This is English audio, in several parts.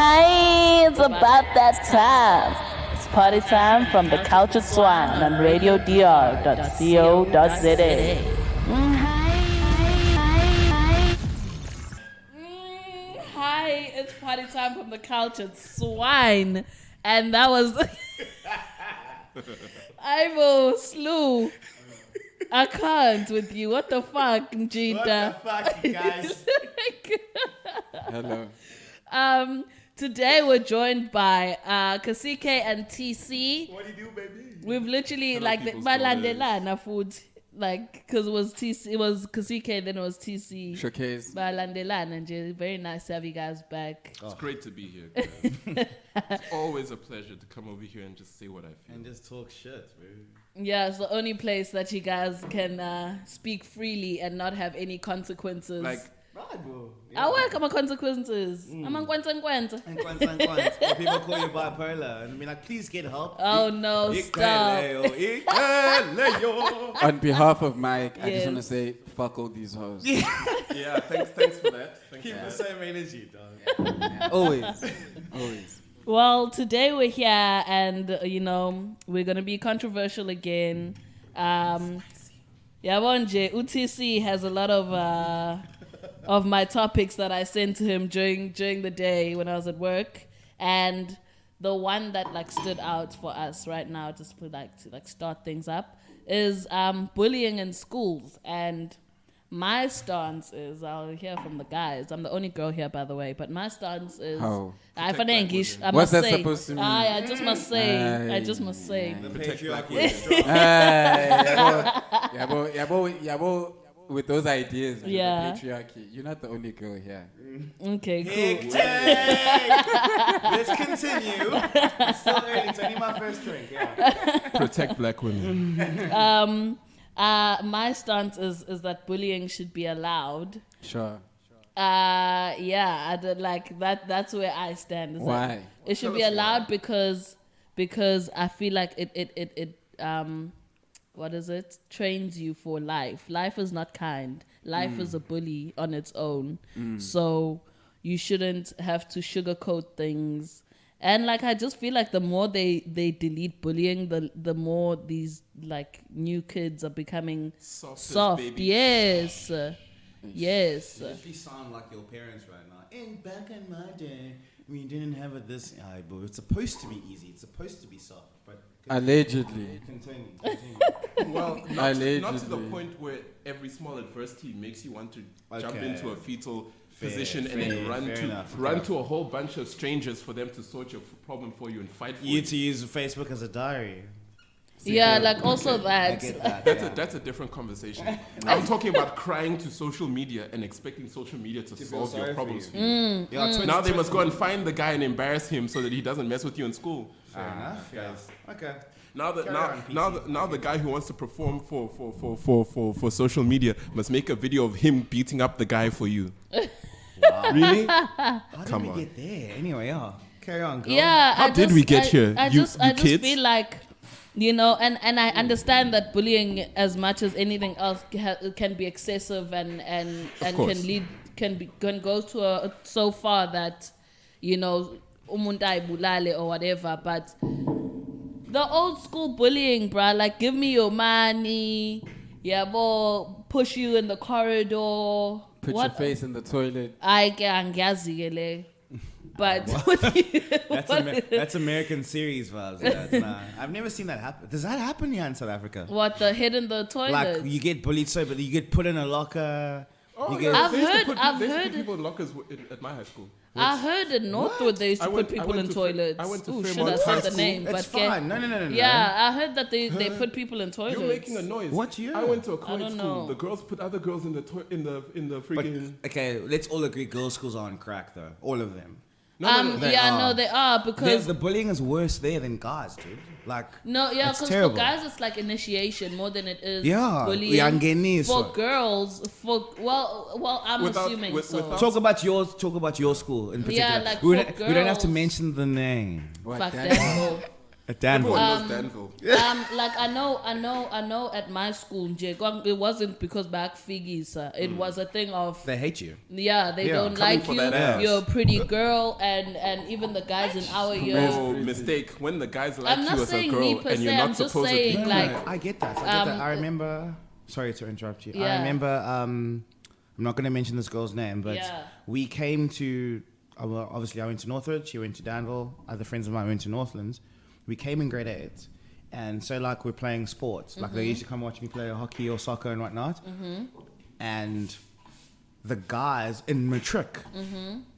hi, it's about that time. It's party time from the Cultured Swine on RadioDR.co.za. Hi, it's party time from the Cultured Swine. And that was... Ivo Slew. I can't with you. What the fuck, Njita? What the fuck, you guys? Hello. Today we're joined by Kosikee and TC. What do you do, baby? We've literally Hello, like people's balandelana food, like because it was TC, it was Kosikee, then it was TC. Showcase. Balandelana, and very nice to have you guys back. It's great to be here, guys. It's always a pleasure to come over here and just say what I feel. And just talk shit, bro. Yeah, it's the only place that you guys can speak freely and not have any consequences. Like, Right, bro. I work on my consequences. I'm on kwenta. And people call you bipolar and be like, please get help. Oh no, stop. on behalf of Mike, I Yes. just want to say, fuck all these hoes. Yeah, thanks for that. Keep the same energy, dog. Always. Well, today we're here and, we're going to be controversial again. Yabonje, UTC has a lot of my topics that I sent to him during the day when I was at work. And the one that stood out for us right now, just to start things up, is bullying in schools. And my stance is, I'll hear from the guys. I'm the only girl here, by the way, but my stance is, How? I English. I What's must that say. supposed to mean? I just must say. I just must say. The patriarchy is strong. Yabo, with those ideas, with Yeah. the patriarchy, you're not the only girl here. Okay, cool. Hey, let's continue. It's still early. It's only my first drink. Yeah. Protect black women. My stance is that bullying should be allowed. Sure. Yeah, I don't like that. That's where I stand. It's Why? like, it should be allowed because I feel like it what is it? Trains you for life. Life is not kind. Life is a bully on its own. So you shouldn't have to sugarcoat things. And I just feel like the more they delete bullying, the more these new kids are becoming soft. Yes. Yes. You actually sound like your parents right now. And back in my day, we didn't have it this. But it's supposed to be easy. It's supposed to be soft. But Allegedly. Continue. Well, not to the Allegedly. point where every small adversity makes you want to jump Okay. into a fetal Fair, position and then fair enough. run to a whole bunch of strangers for them to sort your problem for you and fight for You you. to use Facebook as a diary. Yeah, also I that. get that. That's a different conversation. I'm talking about crying to social media and expecting social media to solve your problems for you. Yeah, Now they must go and find the guy and embarrass him so that he doesn't mess with you in school. Fair enough, guys. Okay. Now Carry on, now the guy who wants to perform for social media must make a video of him beating up the guy for you. Wow. Really? How did Come we on. get there? Anyway, yeah. Carry on, girl. Yeah. How did we get here? I You just kids? feel like, and I understand that bullying, as much as anything else, can be excessive and course. can go to so far that, umuntu ayibulale or whatever. But the old school bullying, bruh, give me your money, push you in the corridor. Put your face in the toilet. But That's American series vibes. Nah, I've never seen that happen. Does that happen here in South Africa? what, the head in the toilet? Like you get bullied so, but you get put in a locker. You get, I've They used to heard- put- I've they used to heard- put people in lockers at my high school. I heard in Northwood they used to I went- put I people went in to Fre- toilets. I went to Ooh, should Fremont I High said the School. name? it's but fine. No. Yeah, I heard that they put people in toilets. You're making a noise. What year? I went to a I co-ed don't school. know. The girls put other girls in the But freaking. okay, let's all agree girls' schools are on crack though. All of them. No. They are. they are because The bullying is worse there than guys, dude. It's because for terrible. guys it's like initiation more than it is Yeah, bullying. uyangeniswa. For girls, well, I'm Without- assuming with- so. without- Talk about your school in particular. Yeah, like we for don't have to girls. mention the name. What Fuck that? that. At Danville. Everyone knows Danville. Like I know. At my school, it wasn't because back figgies. It was a thing of They hate you. yeah, they don't coming like for you. that ass. You're a pretty girl, and even the guys in our year. Oh, mistake. When the guys like I'm you not as a saying girl me per and you're se. not I'm just supposed saying to. like I get that. I remember. Sorry to interrupt you. I Yeah. remember. I'm not going to mention this girl's name, but Yeah. we came to. Well, obviously, I went to Northwood. She went to Danville. Other friends of mine went to Northlands. We came in grade 8, and so like we're playing sports. Like they used to come watch me play hockey or soccer and whatnot. And the guys in matric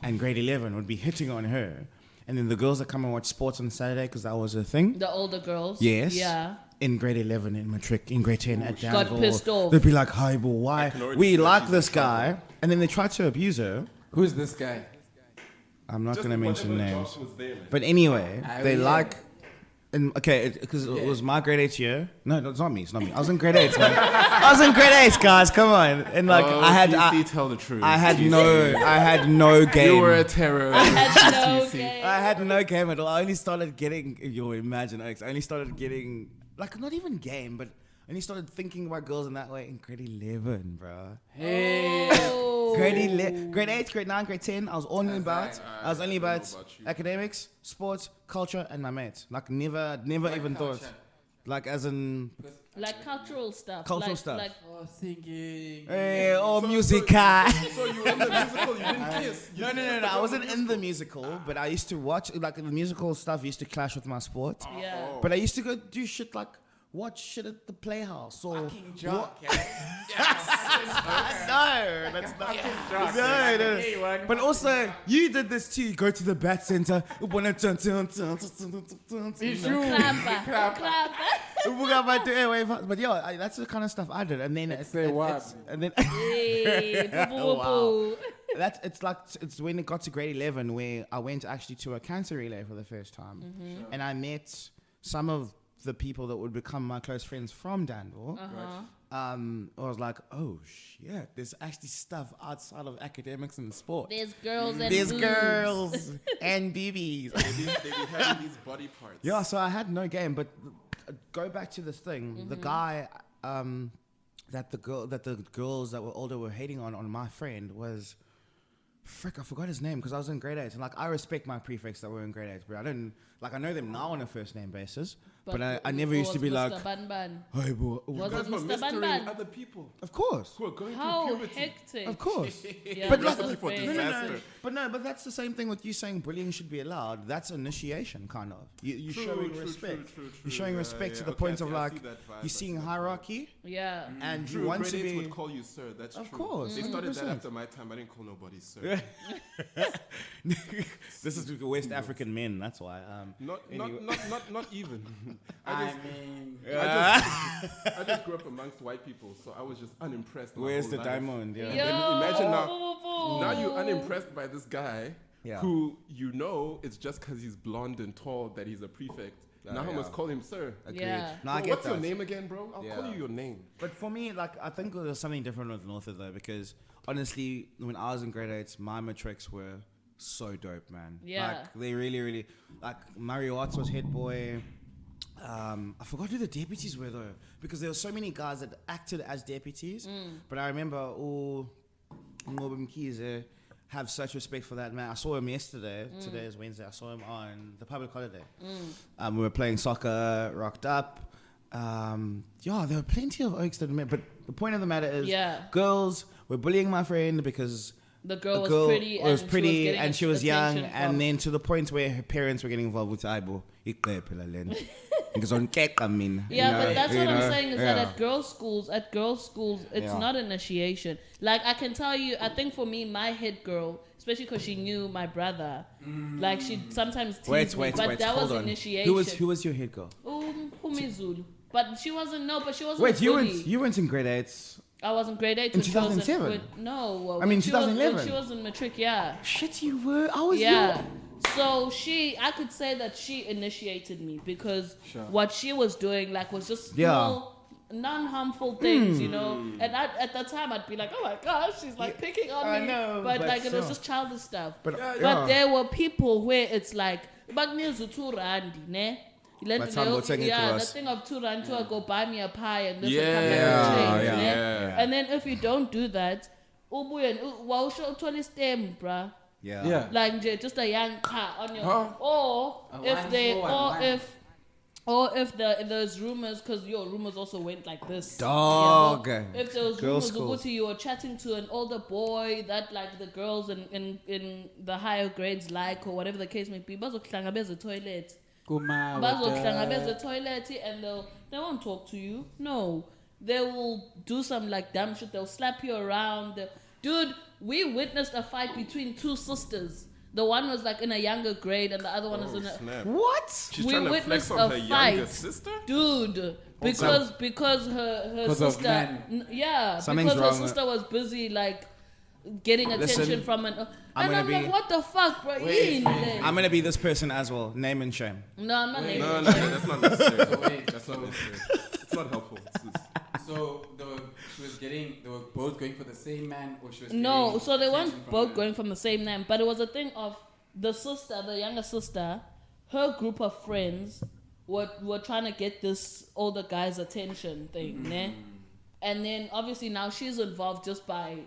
and grade 11 would be hitting on her, and then the girls that come and watch sports on Saturday because that was a thing. the older girls. Yes. Yeah. In grade 11 in matric, in grade 10 at Danville. Got pissed off. They'd be like, "Hi, boy, why? can already We see that like she's this in trouble." guy," and then they tried to abuse her. Who's this guy? I'm not Just going to mention whatever names, Josh was there, man. but anyway, they yeah. like. And okay, because it was my grade 8 year. No, it's not me. It's not me. I was in grade 8, man. I was in grade 8, guys. Come on. And like I had, tell the truth. I had no game. You were a terror. Had no game. I had no game at all. I only started getting. You'll imagine, Alex. I only started getting like not even game, but I only started thinking about girls in that way in grade 11, bro. Hey. Oh. Grade 8, grade 9, grade 10. I was only about. right. I was only I don't know about about you. academics, sports, culture, and my mates. Like never even thought. culture? Like as in Like cultural stuff. Cultural like, stuff. Like Oh, singing. hey, oh music. So you were in the musical, you didn't kiss. You No, didn't kiss the I girl wasn't in the musical, but I used to watch like the musical stuff used to clash with my sport. yeah. But I used to go do shit like watch shit at the Playhouse or Fucking jock, no, that's not. No. But also, you did this too. You go to the bat center. But yeah, that's the kind of stuff I did. And then Say what? and then Hey, boo, boo, boo. it's when it got to grade 11 where I went actually to a cancer relay for the first time, and I met some of the people that would become my close friends from Danville. I was like, oh shit, there's actually stuff outside of academics and sport. There's girls and There's boobs. girls and BBs. They be having these body parts. Yeah, so I had no game, but go back to this thing. The guy that the girls that were older were hating on my friend was, frick, I forgot his name because I was in grade 8. And like I respect my prefects that were in grade 8, but I know them now on a first name basis. But I never used to be like, Mr. Ban. hey, boy. Was Because it we're Mr. Ban mistering Ban? other people Of course. who are going How through puberty. hectic. Of course. Yeah, But that's like, Recipe for fair. disaster. But that's the same thing with you saying bullying should be allowed. That's initiation, kind of. You're True, showing true, respect. true, You're showing yeah, respect to yeah. the Okay, point I of see- I like see that vibe, you're seeing that's hierarchy, Yeah. and you True, want grade to 8 be. would call you sir. That's Of true. course, They started that 100%. after my time. I didn't call nobody sir. This is West African men. That's why. Not Anyway. not even. I mean, I just grew up amongst white people, so I was just unimpressed. my Where's whole the life. diamond? Yeah. Yo, imagine now- boo, boo, boo. Now you're unimpressed by this guy Yeah. who you know it's just because he's blonde and tall that he's a prefect. Now I must call him sir. Agreed. Yeah. No, I Bro, get what's your that. name again, bro? I'll call Yeah. you your name. But for me, like, I think there's something different with Northwood though, because honestly, when I was in grade 8, my matrics were so dope, man. Yeah. Like, they really, really, like, Mario Watts was head boy. I forgot who the deputies were though, because there were so many guys that acted as deputies. But I remember, Ngobim Kize, have such respect for that man. I saw him yesterday. Today is Wednesday. I saw him on the public holiday. We were playing soccer, rocked up. Yeah, there were plenty of oaks that met. But the point of the matter is, Yeah. girls were bullying my friend because The girl the was pretty and she was young, attention and from- then to the point where her parents were getting involved with Aibo. Yeah, But but that's what I'm saying is that at girls' schools, it's Yeah. not initiation. Like I can tell you, I think for me, my head girl, especially because she knew my brother, like she sometimes teased me, but that hold was on. initiation. Who was your head girl? Humizulu. But she wasn't. No, but she wasn't. Wait, a bully. you went in grade 8. I was in grade 8 In when she was 2007? no, I mean, when she was- 2011. when she was in matric, yeah. Shit, you were. I was. Yeah. So I could say that she initiated me because what she was doing, like, was just small, non-harmful things, you know. And at that time, I'd be like, oh my gosh, she's like picking on I me. know, but but like, it was so- just childish stuff. But, But there were people where it's like, By the time we're taking it to that us. thing of 2 rand to go buy me a pie and this will Yeah, come back with change. yeah, Yeah. And then if you don't do that, wow, show 20 stem, bruh. Yeah. Like just a young car on your, Huh? or A if one they, for one or man. if there's rumors, because rumors also went like this. Dog. Yeah, if there was Girls' rumors, schools. you were chatting to an older boy that like the girls in the higher grades like, or whatever the case may be, bazokuhlangabeza toilet. Bazokuhlangabeza toilet and they won't talk to you. No. They will do some like dumb shit. They'll slap you around. Dude, we witnessed a fight between 2 sisters. The one was like in a younger grade and the other one is in a... Snap. What? She's We trying to witnessed flex on a her fight. younger sister? Dude, because her Because of sister... men. Something's because her wrong. sister was busy like getting attention Listen, from an... I'm and I'm gonna like, be- what the fuck, bro? I'm gonna be this person as well. Name and shame. No, I'm not naming No, it. that's not necessary. So wait, That's not necessary. It's not helpful. so they were both going for the same man, or she was No, getting so they attention weren't from both the- going from the same name, but it was a thing of the sister, the younger sister, her group of friends were trying to get this older guy's attention thing, ne? And then obviously now she's involved just by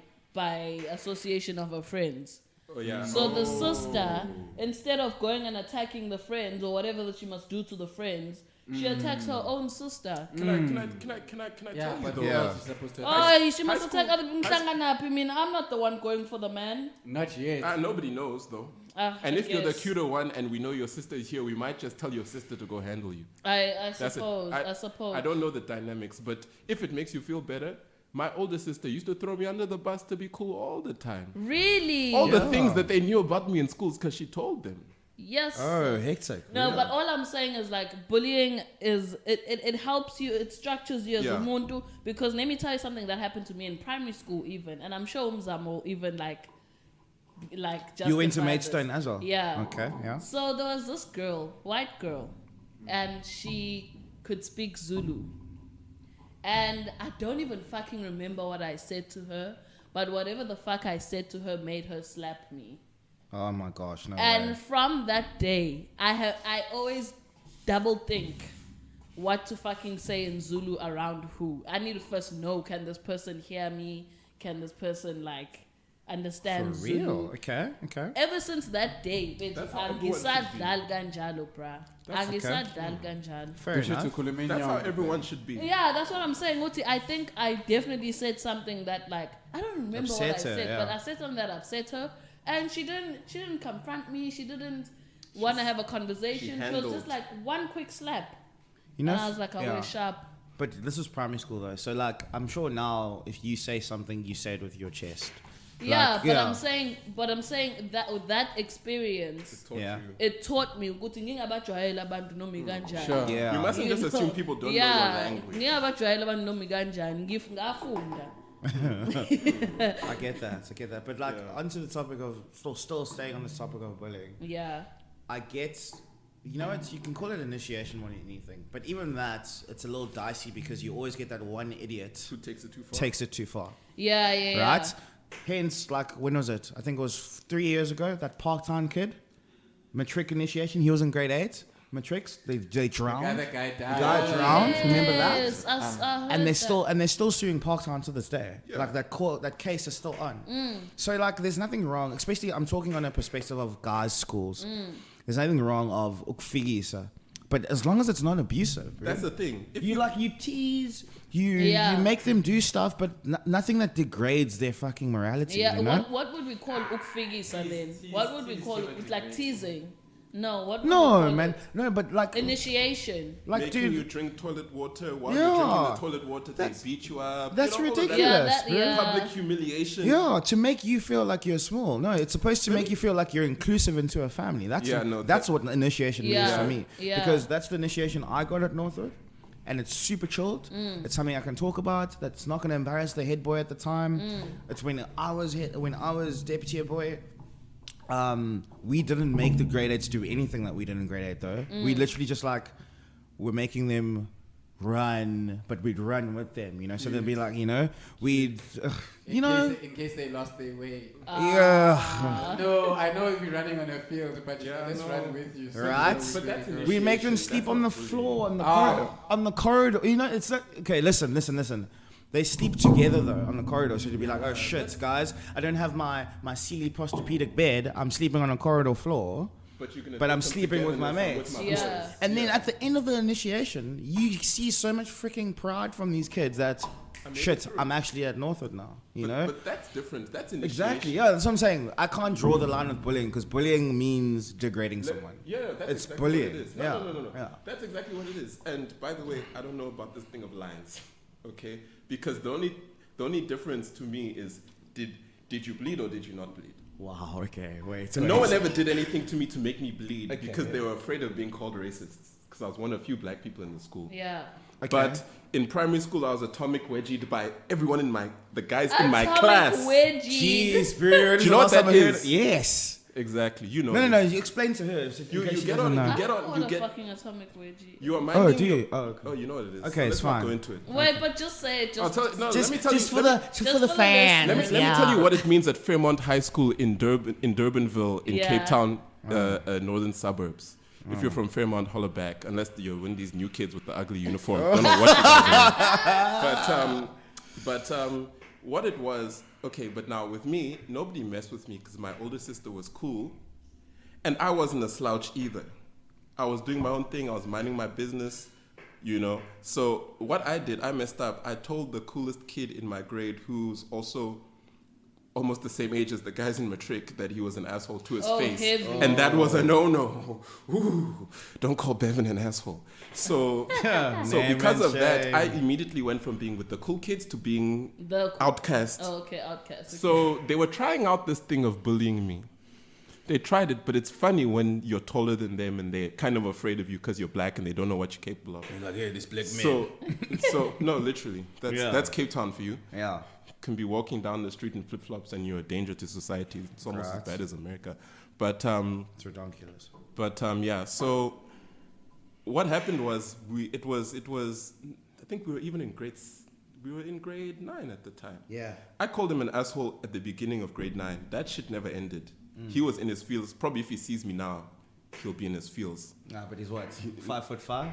association of her friends. Oh, yeah. So the sister, instead of going and attacking the friends or whatever that she must do to the friends, she attacks her own sister. Can I Yeah, tell you but though? who Yeah. else is supposed to? Oh, she must high attack school- other people. I mean, I'm not the one going for the man. Not yet. Nobody knows though. And if you're the cuter one and we know your sister is here, we might just tell your sister to go handle you. I That's it. suppose. I suppose. I don't know the dynamics, but if it makes you feel better, my older sister used to throw me under the bus to be cool all the time. Really? All the things that they knew about me in schools because she told them. Yes. Oh, hectic. No, but all I'm saying is like bullying is it helps you, it structures you as Yeah. a muntu, because let me tell you something that happened to me in primary school even, and I'm sure Umzamo even like You went to justified Maidstone this. as well? Yeah. Okay, yeah. So there was this girl, white girl, and she could speak Zulu. And I don't even fucking remember what I said to her, but whatever the fuck I said to her made her slap me. Oh my gosh, no And way. from that day, I always double think what to fucking say in Zulu around who. I need to first know, can this person hear me? Can this person like understand For real? Zulu? Okay. Ever since that day, That's how everyone should be. angisadlal kanjalo, bruh. Angisadlal kanjalo. Fair Kusho enough. tukhulume That's how inyongo. everyone should be. Yeah, that's what I'm saying, Uti. I think I definitely said something that like I don't remember what I Upset her, said, yeah. but I said something that upset her, and she didn't confront me. She didn't want to have a conversation. She was handled. just like one quick slap, You know, and I was like, yeah. we're sharp. But this was primary school though, so like I'm sure now if you say something, you say it with your chest. Yeah, Like, but yeah. I'm saying that with that experience, Taught Yeah. you. it taught me ukuthi ngingabajwayela abantu noma ikanjani. Sure. Yeah. You mustn't just assume people don't know your language. Ngingabajwayela abantu noma ikanjani. Ngafunda. I get that. But like onto the topic of still staying on this topic of bullying. Yeah. I get, you know what, you can call it initiation more than anything, but even that, it's a little dicey because you always get that one idiot Who takes it too far? takes it too far, Yeah. right? Hence, like, when was it? I think it was 3 years ago, that Parktown kid, matric initiation, he was in grade 8, matrics, they drowned. The guy died. Guy drowned, remember that? Yes, I heard And that. they're still suing Parktown to this day. Like that case is still on. So like, there's nothing wrong. Especially, I'm talking on a perspective of guys' schools. There's nothing wrong of ukfigisa, but as long as it's not abusive. Bro. That's the thing. If You like, you tease, you Yeah. make them do stuff, but nothing that degrades their fucking morality. Yeah, you know? what would we call ukfigisa then? What would we call it? Like teasing? No, what would we No, call man, it? no, but like, Initiation. like, making dude, you drink toilet water while Yeah. you're drinking the toilet water, they That's- beat you up. that's You know, all of that ridiculous, bro. Yeah. Public humiliation. yeah, to make you feel like you're small. No, it's supposed to make you feel like you're inclusive into a family. That's Yeah, no, that's what initiation means Yeah. for me. Yeah. Because that's the initiation I got at Northwood, and it's super chilled. It's something I can talk about. That's not going to embarrass the head boy at the time. It's when I was deputy head boy. We didn't make the grade 8s do anything that we did in grade 8 though. We literally just like were making them run, but we'd run with them, you know. So they'd be like, you know, we'd, In case they lost their way. yeah. No, I know if you're running on a field, but let's run with you. So Right? but that's We make them sleep on the floor, on the corridor. You know, it's like, okay, listen. They sleep together though on the corridor, so you'd be like, oh shit, guys, I don't have my Sealy Posturepedic bed. I'm sleeping on a corridor floor, but I'm sleeping with my mates. Yeah. And then at the end of the initiation, you see so much freaking pride from these kids that, I'm actually at Northwood now, you know? But that's different. That's initiation. Exactly, yeah, that's what I'm saying. I can't draw the line with bullying because bullying means degrading someone. Yeah, that's It's exactly bullying. what it is. Yeah. No. Yeah. That's exactly what it is. And by the way, I don't know about this thing of lines, okay? Because the only difference to me is did you bleed or did you not bleed? Wow, okay, wait. So no one ever did anything to me to make me bleed because they were afraid of being called racists. Because I was one of the few black people in the school. Yeah. Okay. But in primary school, I was atomic wedgied by everyone the guys in my class. Wedgie. Jeez, bro. Do you know what that is? Yes. Exactly. You know. No. You explain to her. You get on. I You get don't on. want You a get. fucking atomic wedgie. You are minding. Oh, do you? Oh, okay. Oh, you know what it is. Okay, so it's let's not fine. go into it. Wait, but just say it. I'll Just, tell, no, Just, let me tell just you. for the fans. Let me tell you what it means at Fairmont High School in Durbanville in Yeah. Cape Town, northern suburbs. If you're from Fairmont, holler back. Unless you're one of these new kids with the ugly uniform. Don't know what you guys are. But what it was, okay, but now with me, nobody messed with me because my older sister was cool. And I wasn't a slouch either. I was doing my own thing. I was minding my business, you know. So what I did, I messed up. I told the coolest kid in my grade who's also almost the same age as the guys in matric that he was an asshole to his face. Heavy. And that was a no-no. Ooh, don't call Bevan an asshole. So, because of that, I immediately went from being with the cool kids to being the outcast. Oh, okay, outcast. Okay. So they were trying out this thing of bullying me. They tried it, but it's funny when you're taller than them and they're kind of afraid of you because you're black and they don't know what you're capable of. Like, hey, this black man. So no, literally, that's Cape Town for you. Yeah. You can be walking down the street in flip flops and you're a danger to society. It's almost as bad as America, but It's ridiculous. yeah. So what happened was it was. I think we were even in We were in grade 9 at the time. Yeah. I called him an asshole at the beginning of grade 9. That shit never ended. He was in his feels. Probably if he sees me now, he'll be in his feels. Nah, but he's what? 5'5"?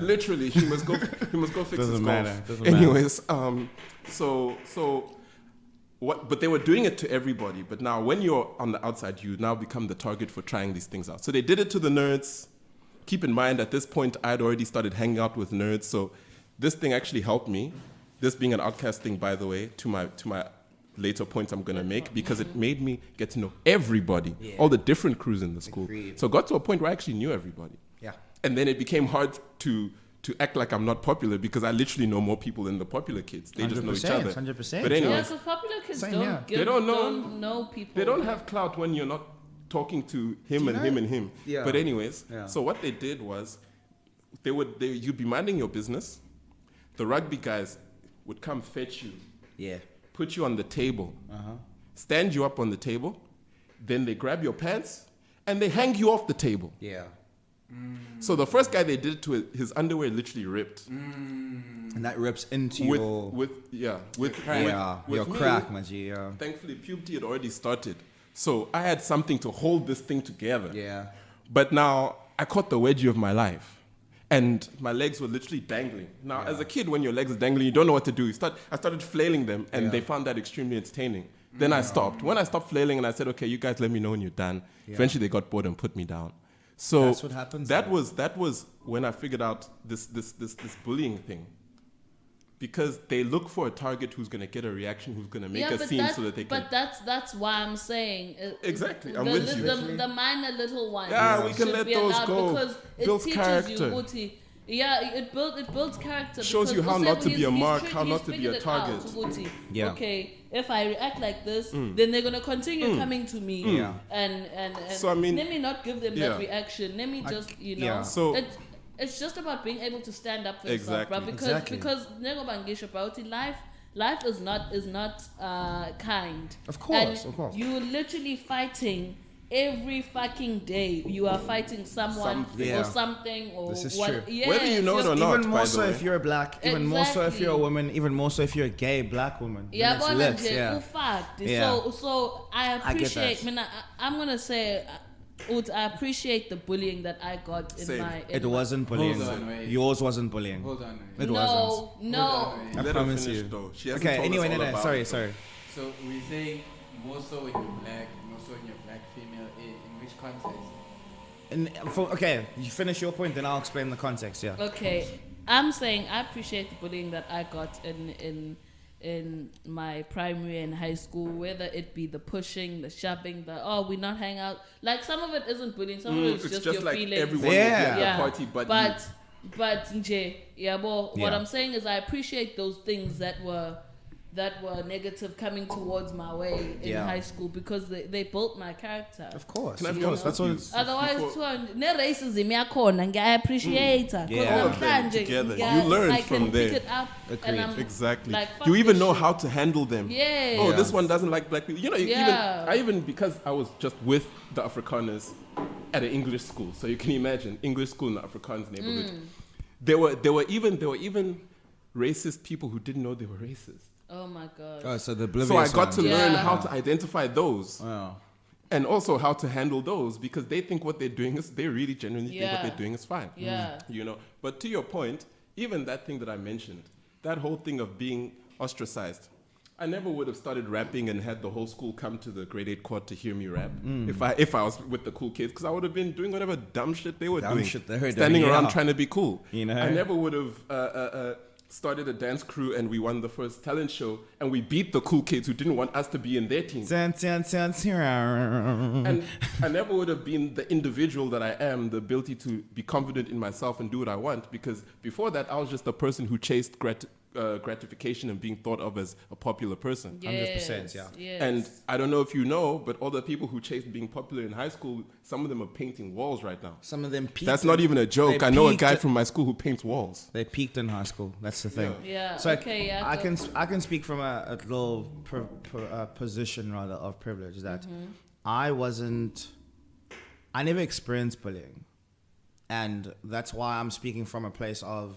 Literally, he must go fix his golf. Doesn't Anyways, so what? But they were doing it to everybody. But now, when you're on the outside, you now become the target for trying these things out. So they did it to the nerds. Keep in mind, at this point, I'd already started hanging out with nerds. So this thing actually helped me. This being an outcast thing, by the way, to my later points I'm going to make, because it made me get to know everybody, all the different crews in the school. Agreed. So it got to a point where I actually knew everybody. Yeah. And then it became hard to act like I'm not popular because I literally know more people than the popular kids. They just know each other. 100%. But Yeah, anyway, because popular kids Same don't here. give, They don't don't know- know people. they don't have clout when you're not talking to him and him and him. Yeah. But anyways, Yeah. so what they did was you'd be minding your business. The rugby guys would come fetch you, Yeah. put you on the table, stand you up on the table, then they grab your pants and they hang you off the table. Yeah. So the first guy they did it to, his underwear literally ripped. And that rips into With your me, crack, my G. Yeah. Thankfully, puberty had already started. So I had something to hold this thing together. Yeah. But now I caught the wedgie of my life. And my legs were literally dangling. Now, as a kid, when your legs are dangling, you don't know what to do. I started flailing them, and they found that extremely entertaining. Then I stopped. When I stopped flailing and I said, okay, you guys let me know when you're done, eventually they got bored and put me down. So That's what happens, That though. was when I figured out this bullying thing. Because they look for a target who's going to get a reaction, who's going to make a scene so that they can... But that's why I'm saying... Exactly, I'm the, with you. The minor little ones Yeah, we can should let be those allowed go. because it Builds teaches character. you, Uti. Yeah, it builds character. Shows you because how not Usebo, to be a he's mark, tricked- how he's not to be a figured it out, target. Uti. Yeah. Okay, if I react like this, then they're gonna continue coming to me. Yeah. And So, I mean, let me not give them yeah. that reaction. Let me just yeah. So- it's just about being able to stand up for Exactly. yourself, bro. Exactly. Because Negobangisha Bauti, life is not kind. Of course, And of course. you're literally fighting every fucking day you are fighting someone Yeah. or something or This is what. true. Yes, Whether you know it or you're- not, Even by more the so way. if you're a black, even more so if you're a Exactly. woman, even more so if you're a gay black woman. Then Yeah, it's but lit, yeah. Yeah. So I I get appreciate. that. I'm gonna say, I appreciate the bullying that I got in Same. my. It wasn't bullying. Hold on, wait. Yours wasn't bullying. Hold on. Wait. It wasn't. No. Hold on, wait. I Let her promise finish, you. though. She hasn't Okay, told us anyway, all no, about sorry, it. sorry. So we say more so when you're black, more so when you're black female. In which context? Okay, you finish your point, then I'll explain the context, yeah. Okay, I'm saying I appreciate the bullying that I got in my primary and high school, whether it be the pushing, the shoving, the we not hang out. Like some of it isn't bullying, some of it is It's just just your like feelings. everyone Yeah. will be at Yeah. the party, but nje, yeah, well, what Yeah. I'm saying is I appreciate those things that were negative coming towards my way in Yeah. high school because they built my character. Of course, Can I of be course. honest That's with what you? it's. Otherwise, Before- ne-racism yakhona ngiyayi-appreciate her. 'Cause Yeah. All of them namhlanje together. ngiya- You learn I from can there. pick it up and I'm Exactly. like, fuck You even this know shit. how to handle them. Yeah. Oh, Yeah. this one doesn't like black people. You know, Yeah. even because I was just with the Afrikaners at an English school, so you can imagine English school in the Afrikaans neighborhood. There were even racist people who didn't know they were racist. Oh my god. Oh, so the oblivious So I got to ones. learn Yeah. how to identify those. Oh. And also how to handle those because they think what they're doing is they really genuinely think what Yeah. they're doing is fine. Yeah. You know. But to your point, even that thing that I mentioned, that whole thing of being ostracized, I never would have started rapping and had the whole school come to the grade 8 court to hear me rap if I was with the cool kids because I would have been doing whatever dumb shit they were Dumb doing. shit they were standing doing, around yeah. trying to be cool. You know? I never would have started a dance crew and we won the first talent show and we beat the cool kids who didn't want us to be in their team. And I never would have been the individual that I am, the ability to be confident in myself and do what I want, because before that, I was just a person who chased gratification and being thought of as a popular person. 100%, yeah. Yes. And I don't know if you know, but all the people who chased being popular in high school, some of them are painting walls right now. Some of them peaked. That's not even a joke. they I know a peaked guy at- from my school who paints walls. They peaked in high school. That's the thing. Yeah, So okay, yeah, I go. can speak from a little position rather of privilege that Mm-hmm. I never experienced bullying, and that's why I'm speaking from a place of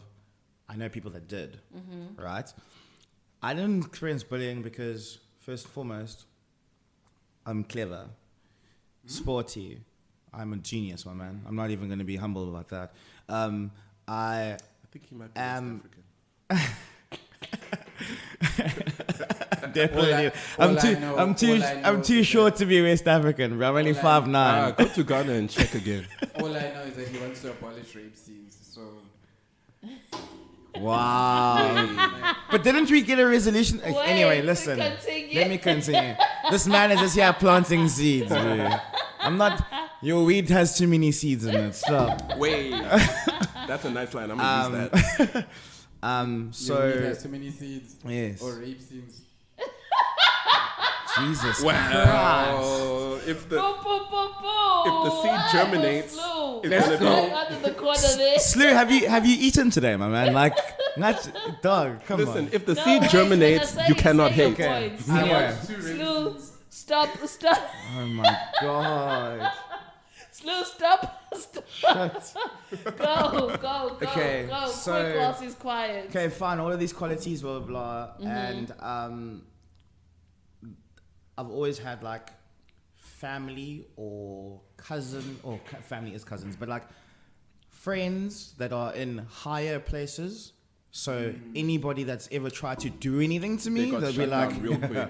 I know people that did. Mm-hmm. Right? I didn't experience bullying because first and foremost, I'm clever, sporty. I'm a genius, my man. I'm not even going to be humble about that. I think he might be am. West African. Definitely. All I know- I'm all I too know short to be West African, bro. I'm only all I- 5'9". Go to Ghana and check again. All I know is that he wants to abolish rape scenes. So Wow. But didn't we get a resolution? Wait, Anyway, listen. continue. Let me continue. This man is just here planting seeds, bro. I'm not. Your weed has too many seeds in it. Stop. Wait. That's a nice line. I'm going to use that. so So has too many seeds. yes. Or rape scenes. Jesus. Wow. If the Boom, boom, boom, boom. if the seed What? germinates, Slow. it's gonna Right go. under the corner there. Slew, have you eaten today, my man? Like, not dog. Come Listen, on. if the No, seed wait, germinates, say- you cannot say your hate. Okay. points. I Yeah. want two rape Slew, scenes. stop. Oh my god. Slew, stop. Go. Okay, Go. so- Quick whilst he's quiet. Okay, fine. All of these qualities, blah blah Mm-hmm. blah, and I've always had like family or cousin, or family is cousins, but like friends that are in higher places. So anybody that's ever tried to do anything to They me, got they'll be shut like, down real quick.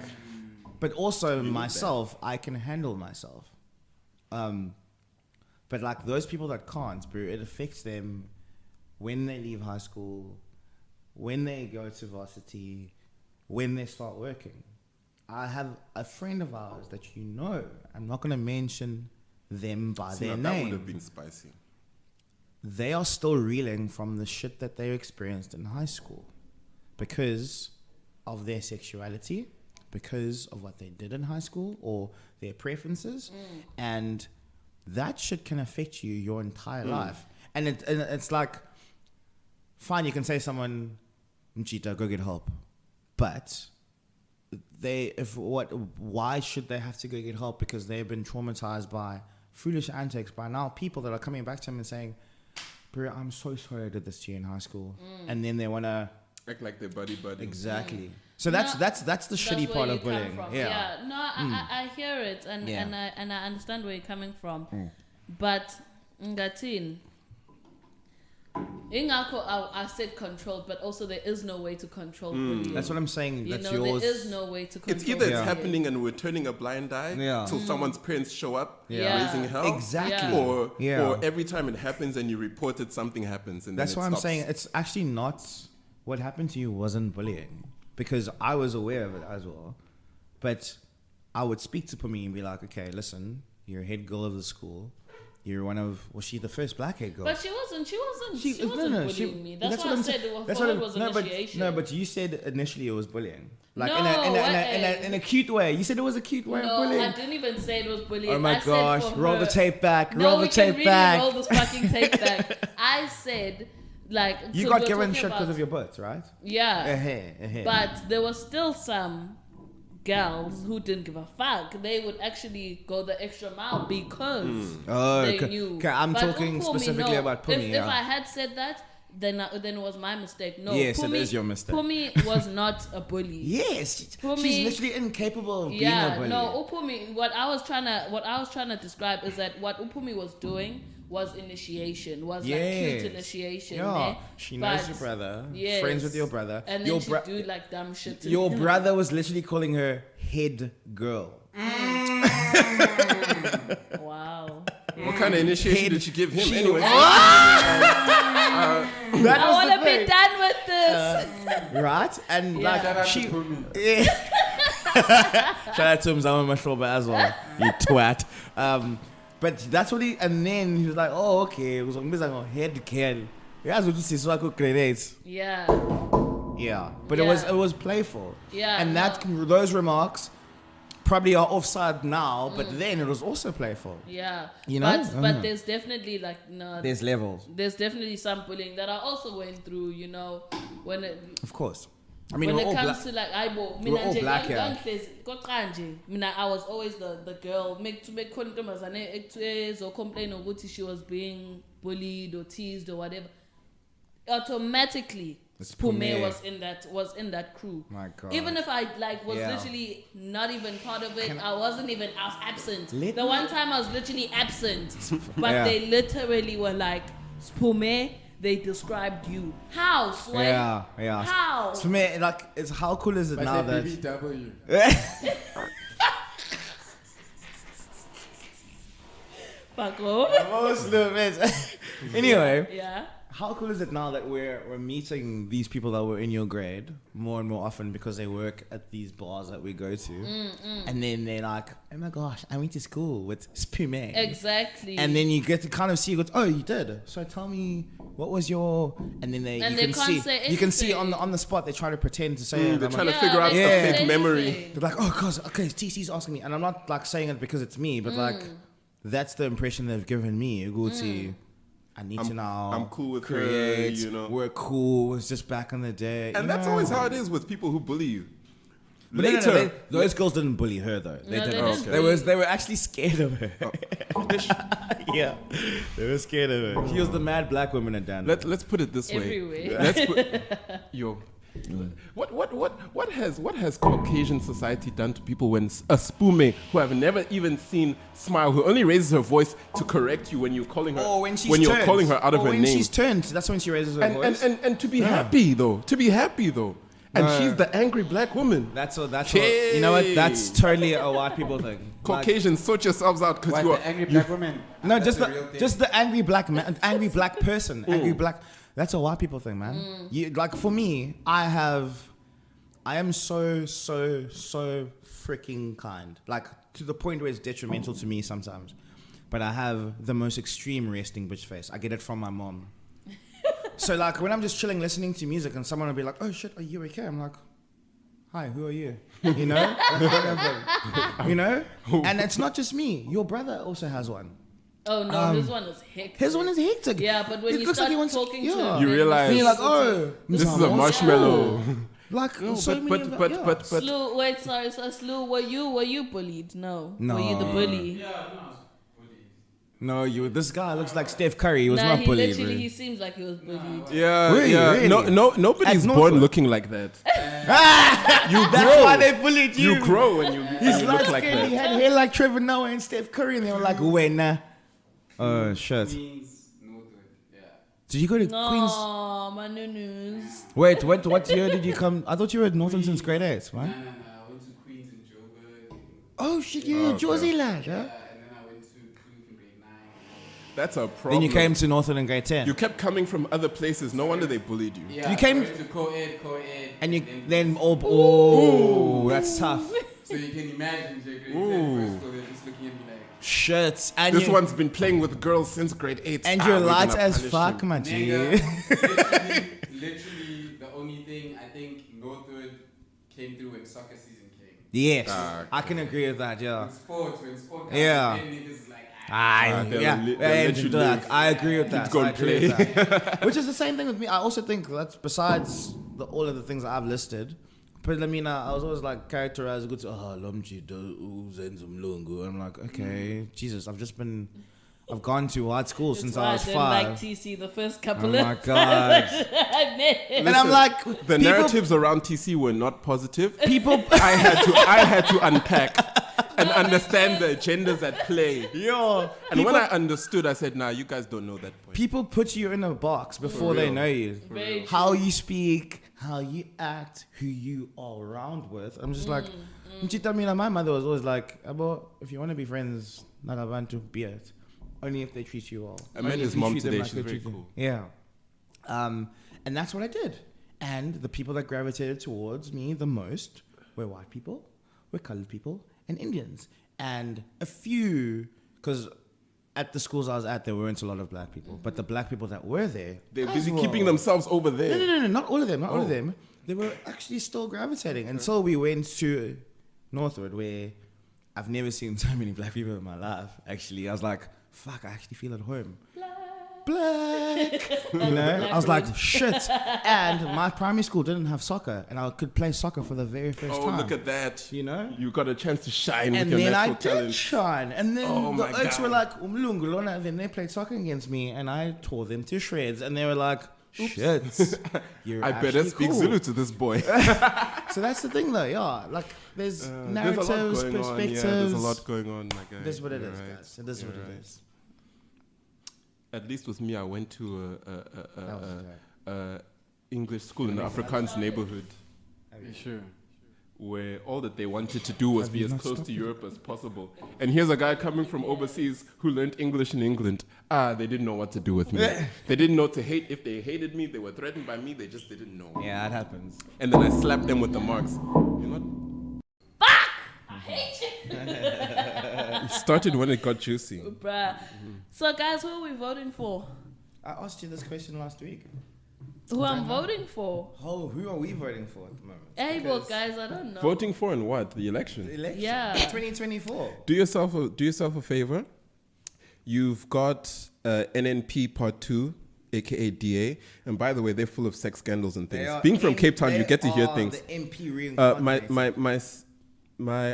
But also need myself, I can handle myself. But like those people that can't, bro, it affects them when they leave high school, when they go to varsity, when they start working. I have a friend of ours that you know, I'm not going to mention them by See, their now that would name. have been spicy. They are still reeling from the shit that they experienced in high school because of their sexuality, because of what they did in high school or their preferences. And that shit can affect you your entire life. And it's like, fine, you can say to someone, Mchita, go get help. But why should they have to go get help? Because they've been traumatized by foolish antics by now people that are coming back to them and saying, bro, I'm so sorry I did this to you in high school. And then they want to Act like they're buddy. Exactly. So that's the shitty part of bullying. Yeah. No, I hear it and I understand where you're coming from. But ngatin ingakho I said controlled, but also there is no way to control bullying. That's what I'm saying. You That's know, yours. there is no way to control It's either it's bullying. happening and we're turning a blind eye till someone's parents show up raising hell. Exactly. Or every time it happens and you report it, something happens. And that's then why it I'm stops. saying it's actually not what happened to you wasn't bullying, because I was aware of it as well. But I would speak to Pumi and be like, okay, listen, you're head girl of the school. You're was she the first black head girl? But she wasn't bullying me. That's why I said it was initiation. But you said initially it was bullying. Like No, in a cute way. You said it was a cute way of bullying. I didn't even say it was bullying. Oh my I gosh. said for Roll her, the tape back. No, Roll the we can tape really back. roll this fucking tape back. I said, like... You 'cause got we're given talking shit because about- of your butts, right? Yeah. But there was still some girls who didn't give a fuck. They would actually go the extra mile because they knew. Okay, I'm But talking Pumi, specifically about Pumi. If I had said that, then it was my mistake. No, Yes, it Pumi, is your mistake. Pumi was not a bully. Yes, Pumi- she's literally incapable of being a bully. No, Upumi. What I was trying to describe is that what Upumi was doing was initiation, was like cute initiation. Yeah, eh? she knows But- your brother, Yes. friends with your brother. and your then she do like dumb shit. To Your him. brother was literally calling her head girl. Wow. What kind of initiation did you give him anyway? I want to be done with this. Right? And Yeah. like Shout out she. to Pumi. Yeah. Shout out to him, Zama Mashoba as well. You twat. But that's what and then he was like, oh, okay. It was like head girl. Yeah, so this is what I could create. Yeah. Yeah. But Yeah. it was playful. Yeah, And those remarks probably are offside now, but then it was also playful. Yeah. You know? But there's definitely like no. There's levels. There's definitely some bullying that I also went through. You know, when it. Of course. I mean, When we're it all comes black. to like Aibo, We're all black here. I was always the girl. Make condoms and or complain or what she was being bullied or teased or whatever. Automatically, Pume was in that crew. My God. Even if I was Yeah. literally not even part of it, I was absent. Let The me- one time I was literally absent, but Yeah. they literally were like, Pume, they described you. How, Swine? Yeah. How? For me, like, it's how cool is it But now say that BBW. Fuck off. most of it. Anyway, Yeah. how cool is it now that we're meeting these people that were in your grade more and more often because they work at these bars that we go to, and then they're like, oh my gosh, I went to school with Spume. Exactly. And then you get to kind of see, oh, you did. So tell me, what was your? And then And they can't say you can see anything. on the spot they try to pretend to say. They're I'm trying like, to figure out they the can't Yeah. fake say memory. anything. they're like, oh, cause okay, TC's asking me, and I'm not like saying it because it's me, but like that's the impression they've given me. Uguti, I need to now. I'm cool with her, create, you know. We're cool. It's just back in the day, And you that's know? always how it is with people who bully you. But no, Later, those girls didn't bully her though. They No, they didn't. didn't Okay. bully. They were actually scared of her. Yeah, they were scared of her. She was the mad black woman at Dan. let's put it this way. Everywhere. Let's put, yo. What has Caucasian society done to people when a spume who have never even seen smile, who only raises her voice to correct you when you're calling her Or when she's you're turned. calling her out of Or her when name, she's turned, that's when she raises her voice. and to be happy though, and she's the angry black woman. That's what. You know what? That's totally a white people thing. Caucasians, sort yourselves out because What, you are the angry black woman? No, That's a real thing. just the angry black man, angry black person, angry black. That's a white people thing, man. You like for me, I am so freaking kind, like to the point where it's detrimental to me sometimes. But I have the most extreme resting bitch face. I get it from my mom. So like when I'm just chilling listening to music and someone will be like, oh shit, are you okay? I'm like, hi, who are you? You know? That kind of thing. You know? And it's not just me. Your brother also has one. Oh no, his one is hectic. His one is hectic. Yeah, but when It you looks like start he wants- talking yeah. to him, You then realize- And see you're like, what he- oh, this is a marshmallow. Like No, so many of them, but Slew, wait, sorry, so Slew, were you bullied? No. No. Were you the bully? Yeah, no, I was bullied. No, this guy looks like Steph Curry. He was Nah, not bullied. literally, Really. he seems like he was bullied. yeah, Really? yeah. Really? No, nobody's At born Northwood? looking like that. You That's why they bullied you. You grow when you, He's you light look like skinned. He that. had hair like Trevor Noah and Steph Curry, and they were like, "Wait, nah." Shit. Queens, Northwood, yeah. Did you go to Queens? No, my news. Wait, what year did you come? I thought you were at Northern since grade 8, right? No, I went to Queens in Joburg. Oh shit, you're a Jersey lad, huh? And then I went to Queens in grade 9. That's a problem. Then you came to Northern in grade 10. You kept coming from other places. No wonder they bullied you. Yeah, You came- I went to co-ed. and you then oh, that's tough. So you can imagine, Jay, grade 10 first school, they're just looking at me like, Shit, and This you, one's been playing with girls since grade 8. and you're we're light gonna as punish fuck, him. my G. nigga, literally the only thing I think Northwood came through when soccer season came. Yes, Ah, I can agree with that. Yeah. When sport Yeah. then niggas is like, they'll Yeah, let- they'll let you live. I agree with that. go I and agree with that. Which is the same thing with me. I also think that's besides all of the things I've listed. But I mean, I was always like characterized good. Lomchi Lungu. I'm like, okay, Jesus, I've gone to white school since I was didn't 5. like TC the first Oh couple my of god! And I'm like, The people- narratives around TC were not positive. People, I had to unpack and understand the agendas at play. yo, And when I understood, I said, "Nah, you guys don't know that point." people put you in a box before they real. know you. Very How you speak, how you act, who you are around with. I'm just like, my mother was always like, Abo, if you want to be friends, not want to be it. Only if they treat you well. I met Only his if you mom treat them today. like She's they very treat you. cool. Yeah. And that's what I did. And the people that gravitated towards me the most were white people, were colored people, and Indians. And a few, because at the schools I was at, there weren't a lot of black people. But the black people that were there, They're as busy well. keeping themselves over there. No, not all of them, not all of them. They were actually still gravitating until we went to Northwood, where I've never seen so many black people in my life. Actually, I was like, fuck, I actually feel at home. Black. You know, I was like, shit. And my primary school didn't have soccer, and I could play soccer for the very first time. Oh, look at that! You know? You got a chance to shine And with your then I natural did talent. shine. And then Oh the my Oaks God. were like, Umlungulona. Then they played soccer against me, and I tore them to shreds. And they were like, shit. You're I better actually speak cool. Zulu to this boy. So that's the thing, though. Yeah, like there's narratives, there's a lot going perspectives. on. Yeah, there's a lot going on, my guy. It is what it You're is, right. guys. It is what You're it right. is. At least with me, I went to That was a English school in the Afrikaans neighborhood sure. where all that they wanted to do was Have be you as not close stopped to it? Europe as possible. And here's a guy coming from overseas who learned English in England. They didn't know what to do with me. They didn't know to hate. If they hated me, they were threatened by me. They just didn't know. Yeah, that happens. And then I slapped them with the marks. You know it started when it got juicy. Bruh. So, guys, who are we voting for? I asked you this question last week. Who I'm voting for? Oh, who are we voting for at the moment? Hey, well, guys, I don't know. Voting for and what? The election. Election. Yeah. 2024. Do yourself a favor. You've got NNP Part 2, aka DA, and by the way, they're full of sex scandals and things. Being from Cape Town, you get to hear things. The MP reincarnated.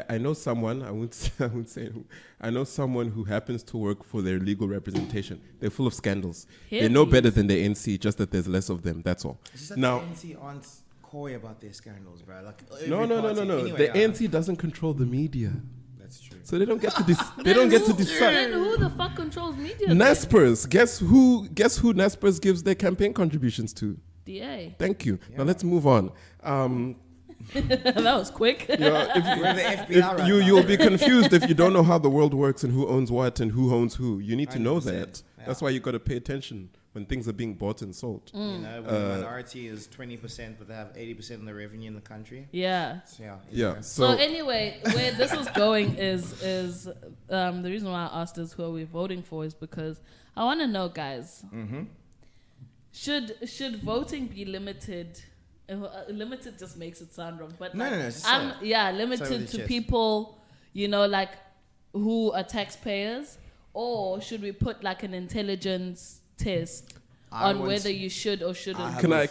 I know someone. I won't say who. I know someone who happens to work for their legal representation. They're full of scandals. They know better than the NC, just that there's less of them. That's all. It's just that Now, the NC aren't coy about their scandals, bro. Like no. Anyway, The ANC doesn't control the media, That's true. so they don't get to they don't get to decide. Then who the fuck controls media? Naspers. Guess who Naspers gives their campaign contributions to? DA. Thank you. Now let's move on. That was quick. You know, if We're the FBI right now. you'll be confused if you don't know how the world works and who owns what and who owns who. You need to know 100%, that. That's why you got to pay attention when things are being bought and sold. You know, when the minority is 20%, but they have 80% of the revenue in the country. Yeah. So, yeah. Yeah. So So, anyway, where this is going is the reason why I asked us who are we voting for is because I want to know, guys. Mm-hmm. Should voting be limited? Limited just makes it sound wrong, but No, like, no, it's just I'm say it. yeah Say limited it with to your chest. people, you know, like who are taxpayers, or should we put like an intelligence test on whether you should or shouldn't. Can I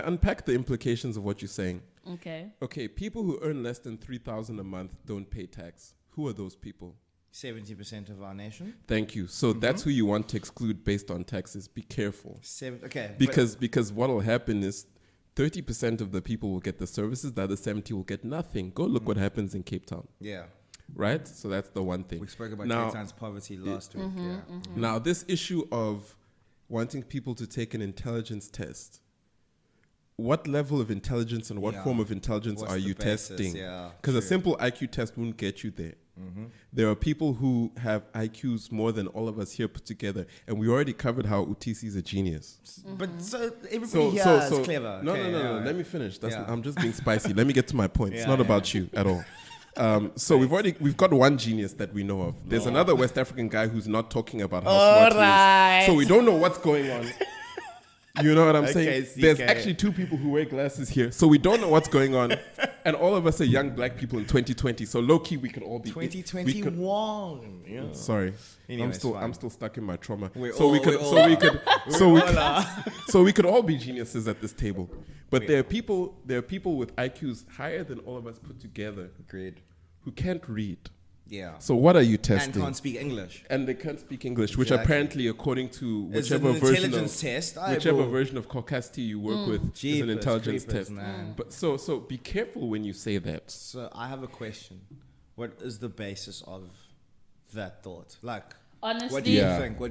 unpack the implications of what you're saying? Okay. Okay, people who earn less than 3,000 a month don't pay tax. Who are those people? 70% of our nation. Thank you. So that's who you want to exclude based on taxes. Be careful. Okay. Because what will happen is 30% of the people will get the services, the other 70 will get nothing. Go look what happens in Cape Town. Yeah. Right? So that's the one thing. We spoke about Cape Town's poverty last week. Yeah. Now, this issue of wanting people to take an intelligence test, what level of intelligence and what form of intelligence are you testing? Because a simple IQ test won't get you there. There are people who have IQs more than all of us here put together, and we already covered how Utisi is a genius. But so everybody here is clever. No. Let me finish. I'm just being spicy. Let me get to my point. It's not about you at all. So we've got one genius that we know of. There's another West African guy who's not talking about how smart he is. So we don't know what's going on. You know what I'm saying? There's actually two people who wear glasses here. So we don't know what's going on. And all of us are young black people in 2020. So low-key, we could all be... 2021. Yeah. Sorry. Anyway, I'm still stuck in my trauma. We could all be geniuses at this table. But there are people with IQs higher than all of us put together. Agreed. Who can't read. Yeah. So what are you testing? And can't speak English. And they can't speak English, which apparently, according to whichever version of caucasity you work with, is an intelligence test. Man. But so be careful when you say that. So I have a question. What is the basis of that thought? Like, honestly, what do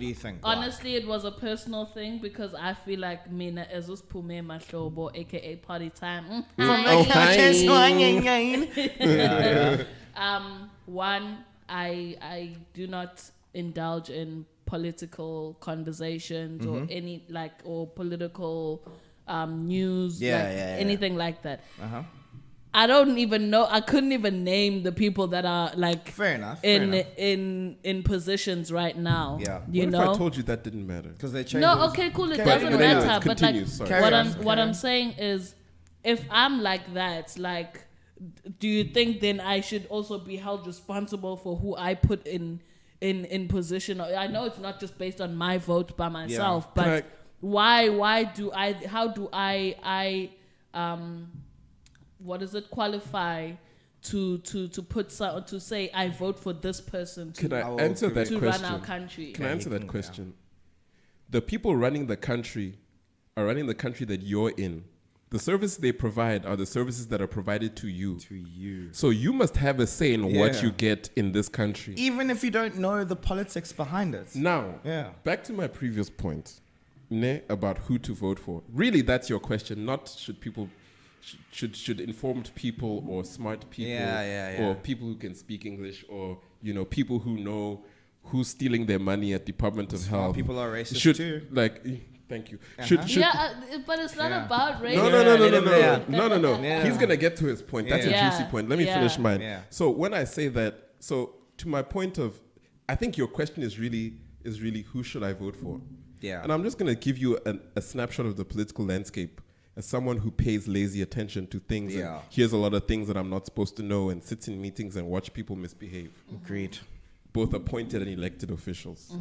you think? Honestly, it was a personal thing because I feel like mina ezus pume mashobo, aka party time. One, I do not indulge in political conversations or any or political news, anything like that. I don't even know. I couldn't even name the people that are fair enough. In positions right now. Yeah. You what know? if I told you that didn't matter? Because they changed. No, okay, cool. It doesn't anyways, matter. But continue, what I'm saying is, if I'm like that, do you think then I should also be held responsible for who I put in position? I know it's not just based on my vote by myself, but why do I? How do I what is it? Qualify to put to say I vote for this person to answer that to question? Run our country. Can I answer that question? The people running the country are running the country that you're in. The services they provide are the services that are provided to you. So you must have a say in what you get in this country. Even if you don't know the politics behind it. Now, back to my previous point about who to vote for. Really, that's your question. Not should people... Should informed people or smart people or people who can speak English or, people who know who's stealing their money at Department of Health. People are racist too. Thank you. But it's not about race. No. He's gonna get to his point. That's a juicy point. Let me finish mine. Yeah. So when I say that, so to my point of, I think your question is really who should I vote for? Yeah. And I'm just gonna give you a snapshot of the political landscape as someone who pays lazy attention to things and hears a lot of things that I'm not supposed to know and sits in meetings and watch people misbehave. Agreed. Both appointed and elected officials.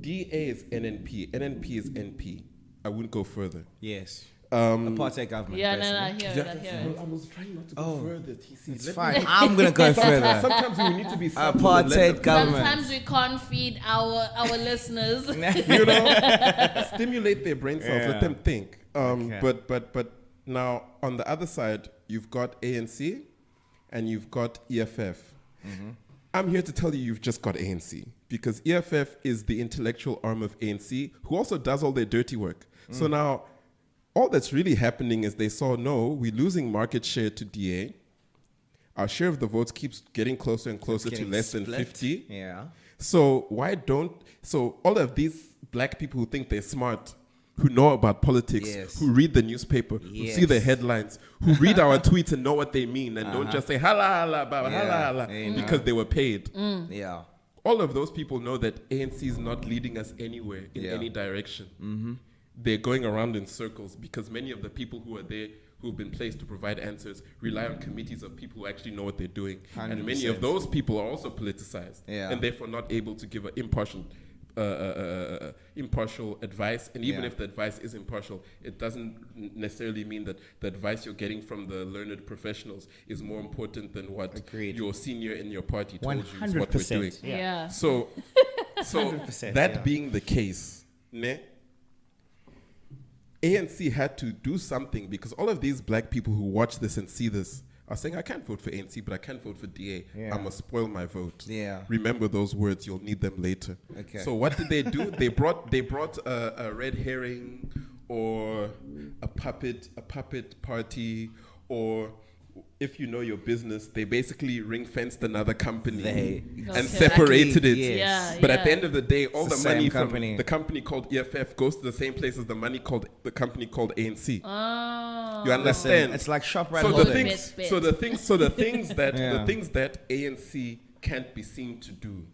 DA is NNP. NNP is NP. I wouldn't go further. Yes. Apartheid government. Yeah, I hear it. I was trying not to go further, TC. It's fine. I'm going to go further. Sometimes we need to be apartheid government. Sometimes we can't feed our listeners. Stimulate their brain cells. Let them think. But now, on the other side, you've got ANC and you've got EFF. I'm here to tell you you've just got ANC because EFF is the intellectual arm of ANC who also does all their dirty work. So now, all that's really happening is they saw, no, we're losing market share to DA. Our share of the votes keeps getting closer and closer to less than 50. Yeah. So so all of these black people who think they're smart, who know about politics, who read the newspaper, who see the headlines, who read our tweets and know what they mean and don't just say hala hala baba hala hala because they were paid. Yeah. All of those people know that ANC is not leading us anywhere in any direction. They're going around in circles because many of the people who are there who've been placed to provide answers rely on committees of people who actually know what they're doing. 100%. And many of those people are also politicized and therefore not able to give an impartial impartial advice, and even Yeah. if the advice is impartial, it doesn't necessarily mean that the advice you're getting from the learned professionals is more important than what Agreed. your senior in your party told you is what we're doing. 100%. Yeah. So 100%, that yeah. being the case, ne, ANC had to do something, because all of these black people who watch this and see this are saying, I can't vote for ANC, but I can't vote for DA. Yeah. I must spoil my vote. Yeah. Remember those words, you'll need them later. Okay. So what did they do? they brought a red herring or a puppet party, or if you know your business, they basically ring-fenced another company and Okay. separated it. Yes. Yeah. But at the end of the day, all It's the the money same from company. the company called EFF goes to the same place as the company called ANC. Oh. You understand? It's like ShopRite So the Holdings. things, Bet. so the things that Yeah. the things that ANC can't be seen to do,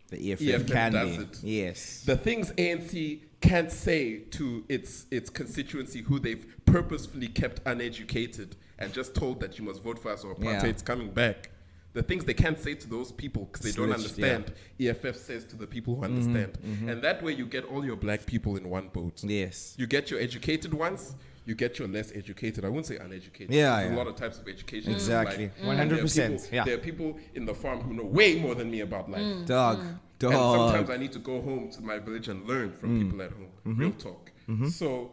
The EFF EFF can does be. it. Yes. the things ANC can't say to its constituency, who they've purposefully kept uneducated and just told that you must vote for us or apartheid's coming back. The things they can't say to those people because they don't understand, EFF says to the people who understand. And that way you get all your black people in one boat. Yes. You get your educated ones, you get your less educated. I wouldn't say uneducated. Yeah, There's yeah. a lot of types of education. Exactly. in life. 100%. Yeah. There are people in the farm who know way more than me about life. Dog. And sometimes Dog. I need to go home to my village and learn from people at home. Real talk. So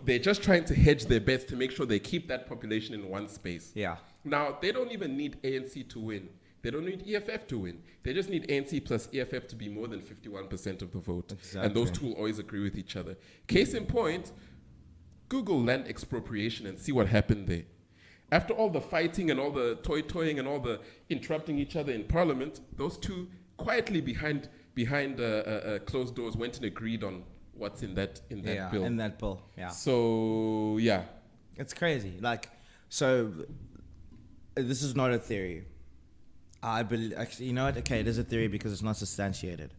they're just trying to hedge their bets to make sure they keep that population in one space. Yeah. Now, they don't even need ANC to win. They don't need EFF to win. They just need ANC plus EFF to be more than 51% of the vote. And those two will always agree with each other. Case in point, Google land expropriation and see what happened there. After all the fighting and all the toying and all the interrupting each other in parliament, those two quietly behind closed doors went and agreed on what's in that bill. In that bill. Yeah. So, yeah. It's crazy. Like, so this is not a theory. I believe, actually, you know what? Okay, it is a theory because it's not substantiated.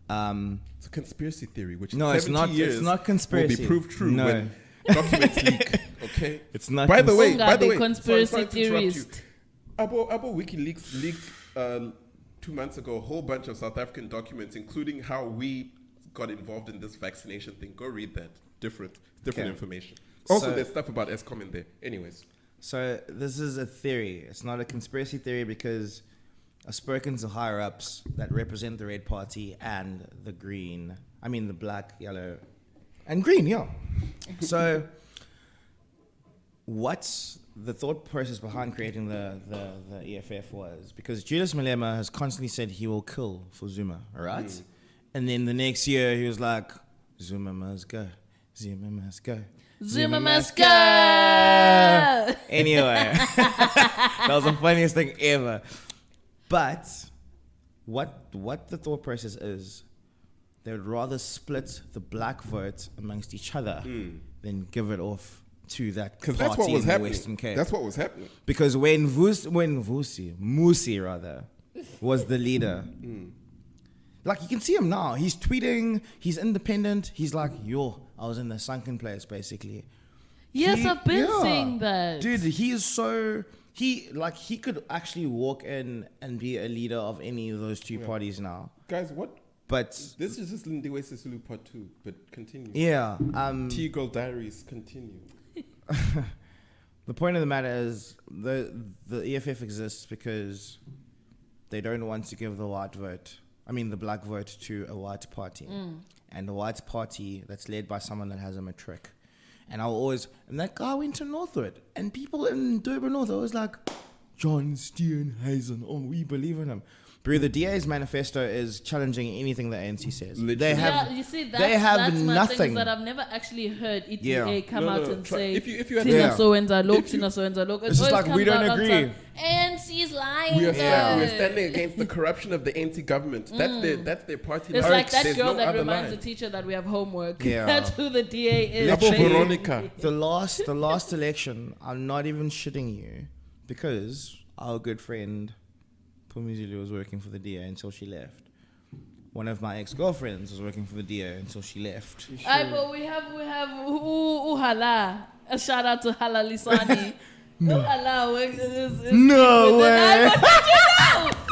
It's a conspiracy theory, which No, in it's 70 not. years It's not conspiracy. will be proved true No. when documents leak. Okay, It's not. By the way, Unga, the sorry conspiracy to interrupt you. theorist. Abo WikiLeaks leaked 2 months ago a whole bunch of South African documents, including how we got involved in this vaccination thing. Go read that. Different Okay. information. Also, So- there's stuff about ESCOM in there. Anyways, So this is a theory. It's not a conspiracy theory because I've spoken to higher ups that represent the Red Party and the Green. I mean the black, yellow, and green. Yeah. So what's the thought process behind creating the EFF was because Julius Malema has constantly said he will kill for Zuma, all right? And then the next year he was like, Zuma must go. Zuma must go. Zuma must go. Anyway, that was the funniest thing ever. But what the thought process is, they would rather split the black vote amongst each other than give it off to that because party that's what was in the happening. Western Cape. That's what was happening. Because when Musi rather was the leader, like you can see him now. He's tweeting. He's independent. He's like, yo, I was in the sunken place, basically. Yes, I've been Yeah. saying that. Dude, he is so he could actually walk in and be a leader of any of those two parties now. Guys, what? But This is just Lindiwe Sisulu part 2, but continue. yeah, T-Girl Diaries, continue. the point of the matter is the EFF exists because they don't want to give the black vote to a white party. And the white party that's led by someone that has a matric. And that guy went to Northwood. And people in Durban North are always like, John Steenhuisen, we believe in him. Bro, the DA's manifesto is challenging anything the ANC says. Literally. They have, you see, that's, they have that's my nothing. thing is that I've never actually heard ETA come No, out no, and try- say, if you had Tina Yeah. so and so look, If you- Tina so and so look. It's just like, we don't agree. ANC's lying. We are though. standing against the corruption of the ANC government. That's their party. It's line. like that There's girl no that other reminds line. the teacher that we have homework. Yeah. That's who the DA is. Abo Literally, Veronica. The last election, I'm not even shitting you, because our good friend Pumizili was working for the DA until she left. One of my ex-girlfriends was working for the DA until she left. But we have Uhala. A shout out to Hala Lisani. Uhala. No way.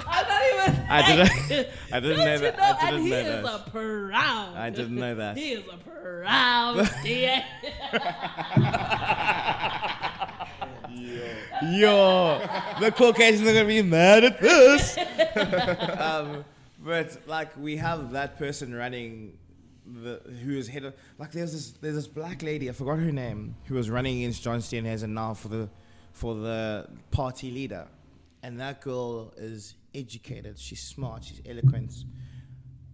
I'm not even. I didn't know that. I didn't And he know is that. a proud. I didn't know that. He is a proud DA. Yo, the Caucasians are gonna be mad at this. But like we have that person running, who is head of, like there's this black lady, I forgot her name, who was running against John Steenhuisen now for the party leader, and that girl is educated, she's smart, she's eloquent,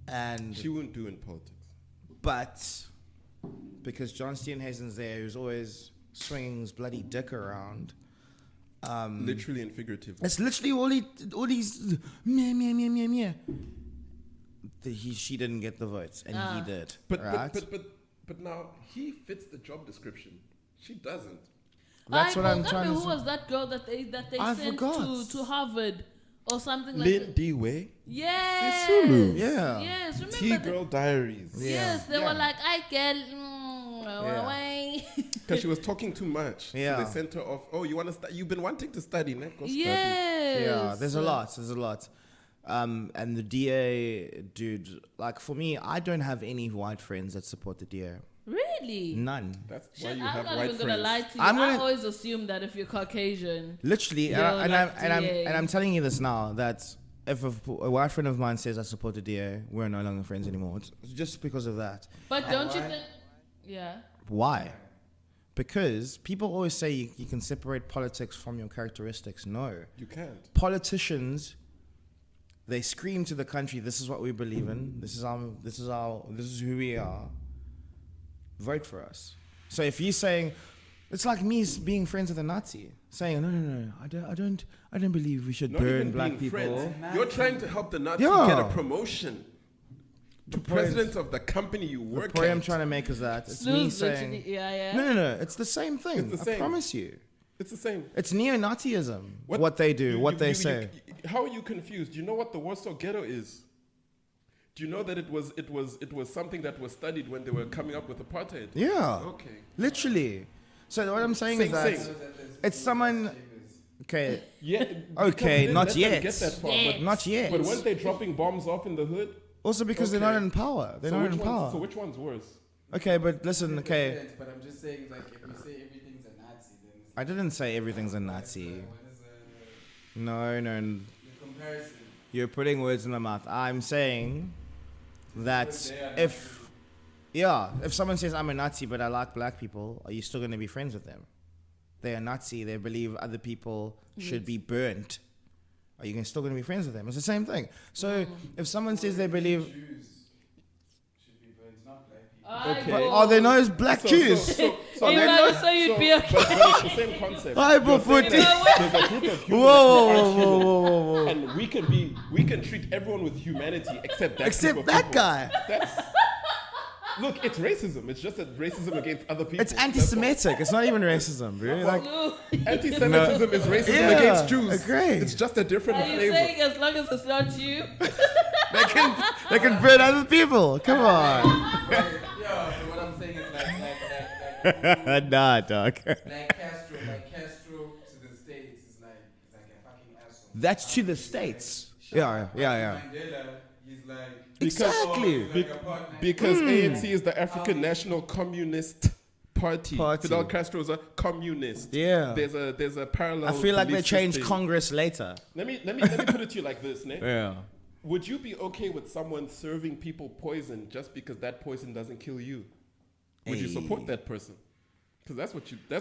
and She wouldn't do in politics. but because John Steenhuisen's there, who's always swinging his bloody dick around. Literally and figuratively. It's literally all these meh. She didn't get the votes, and he did. Right? But now he fits the job description. She doesn't. That's what I'm trying to Who say. was that girl that they I sent forgot. to Harvard or something like Lynn that? D. Way. Yes. Sisulu. Yeah. Yes. Remember T-Girl Diaries. Yes, they Yeah. were like, I get Yeah. away. Because she was talking too much. Yeah. So they sent her off. Oh, you want to study? You've been wanting to study, ne? Go study. Yes. Yeah, there's a lot. And the DA, dude, like for me, I don't have any white friends that support the DA. Really? None. That's why Shit, you I'm have not white even gonna friends. lie to you. I'm I gonna- always assume that if you're Caucasian, Literally, Yo, like DA. and I'm telling you this now, that if a white friend of mine says I support the DA, we're no longer friends anymore. It's just because of that. but don't you think? Yeah. Why? Because people always say you can separate politics from your characteristics. No. You can't. Politicians, they scream to the country, this is what we believe in, this is who we are. Vote for us. So if you're saying, it's like me being friends with a Nazi, saying, no, I don't believe we should Not burn even black being people. friends. You're trying to help the Nazi Yeah. get a promotion to point- president of the company you The work point at. I'm trying to make is that it's me Snooze saying, literally, yeah. no, it's the same thing. It's the I same. promise you. It's the same. It's neo-Nazism, what they do, what they say. How are you confused? Do you know what the Warsaw Ghetto is? Do you know that it was something that was studied when they were coming up with apartheid? Yeah. Okay. Literally. So what I'm saying is that Same. it's someone. Okay. Yeah. Okay, because not let them yet. Get that far, but, Not yet. but weren't they dropping bombs off in the hood? Also because they're Okay. not in power. They're So not which in one's- power. So which one's worse? Okay, but listen. Okay, Different, but I'm just saying, like, if we say everything's a Nazi, then it's I didn't say everything's a Nazi. what is No. the comparison? You're putting words in my mouth. I'm saying that They are if someone says I'm a Nazi but I like black people, are you still going to be friends with them? They're a Nazi. They believe other people should be burnt. Are you still going to be friends with them? It's the same thing. So if someone says they believe, Jews should be burnt, not black people. Okay. oh, they know it's black Jews. So So you'd be okay. but it's the same concept. Hi, You're saying Puputi. that there's a group of humans Whoa. and we can treat everyone with humanity except that Except group of that people. guy. That's look, it's racism. It's just that racism against other people. It's anti-Semitic. It's not even racism, bro. Like, Anti-Semitism is racism Yeah, against Jews. great. It's just a different Are you flavor. saying as long as it's not you? they can burn other people. Come on. Yeah, so what I'm saying is like Nah, dog. Like Castro to the States is like a fucking asshole. That's to the States. Yeah. Mandela, he's like Exactly. like a partner. Because ANC is the African National Communist Party. Party. Fidel Castro is a communist. Yeah. There's a parallel. I feel like they belief changed system. Congress later. Let me put it to you like this, ne? Yeah. Would you be okay with someone serving people poison just because that poison doesn't kill you? Would you support that person? Because that's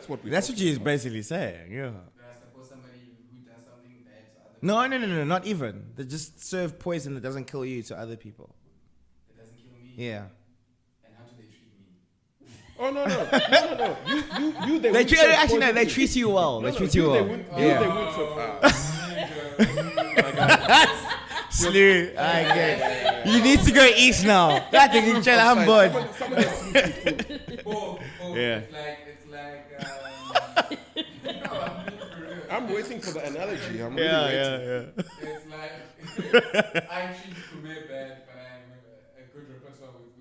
what we. That's what you're basically saying. Yeah. I suppose somebody who does something bad to other people, No, not even. They just serve poison that doesn't kill you to other people. it doesn't kill me. Yeah. And how do they treat me? Oh no! You they They wouldn't treat, serve actually, no, poison they to treat you well. They treat you They well. wouldn't. Yeah. They wouldn't serve. Slew. I get. You need to go east now. That thing in jail. I'm bored. Someone that Oh, Yeah. it's like no, I'm being for real. I'm waiting for the analogy. I'm really waiting. It's like I treat Kume bad, but I'm a good repertoire with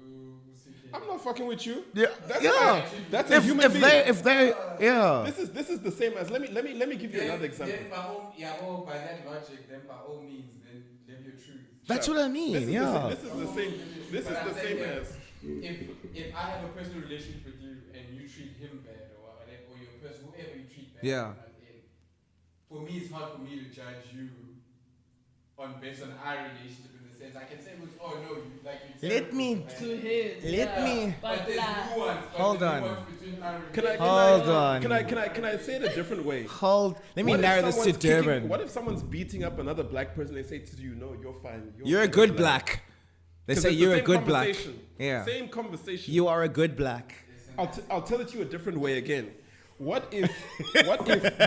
Usiki. I'm not fucking with you. Yeah. Yeah. That's a human If being. they, yeah. This is the same as let me give you another example. Then by that logic, then by all means, then live your truth. That's what I mean. This is Yeah. this is the same. This is But I'm the saying same that as. if I have a personal relationship with you and you treat him bad or your person, whoever you treat bad, Yeah. for me it's hard for me to judge you based on our relationship in the sense I can say, oh no, you like you. Let me. To him. Let me. But there's nuance. Hold on. Between our Hold on. Can I say it a different way? Let me What if narrow this to someone's kicking- Durban. What if someone's beating up another black person? They say to you, "No, you're fine. You're a good black. They 'Cause say it's the you're a same good black. conversation. Yeah. Same conversation. You are a good black. I'll tell it to you a different way again. What if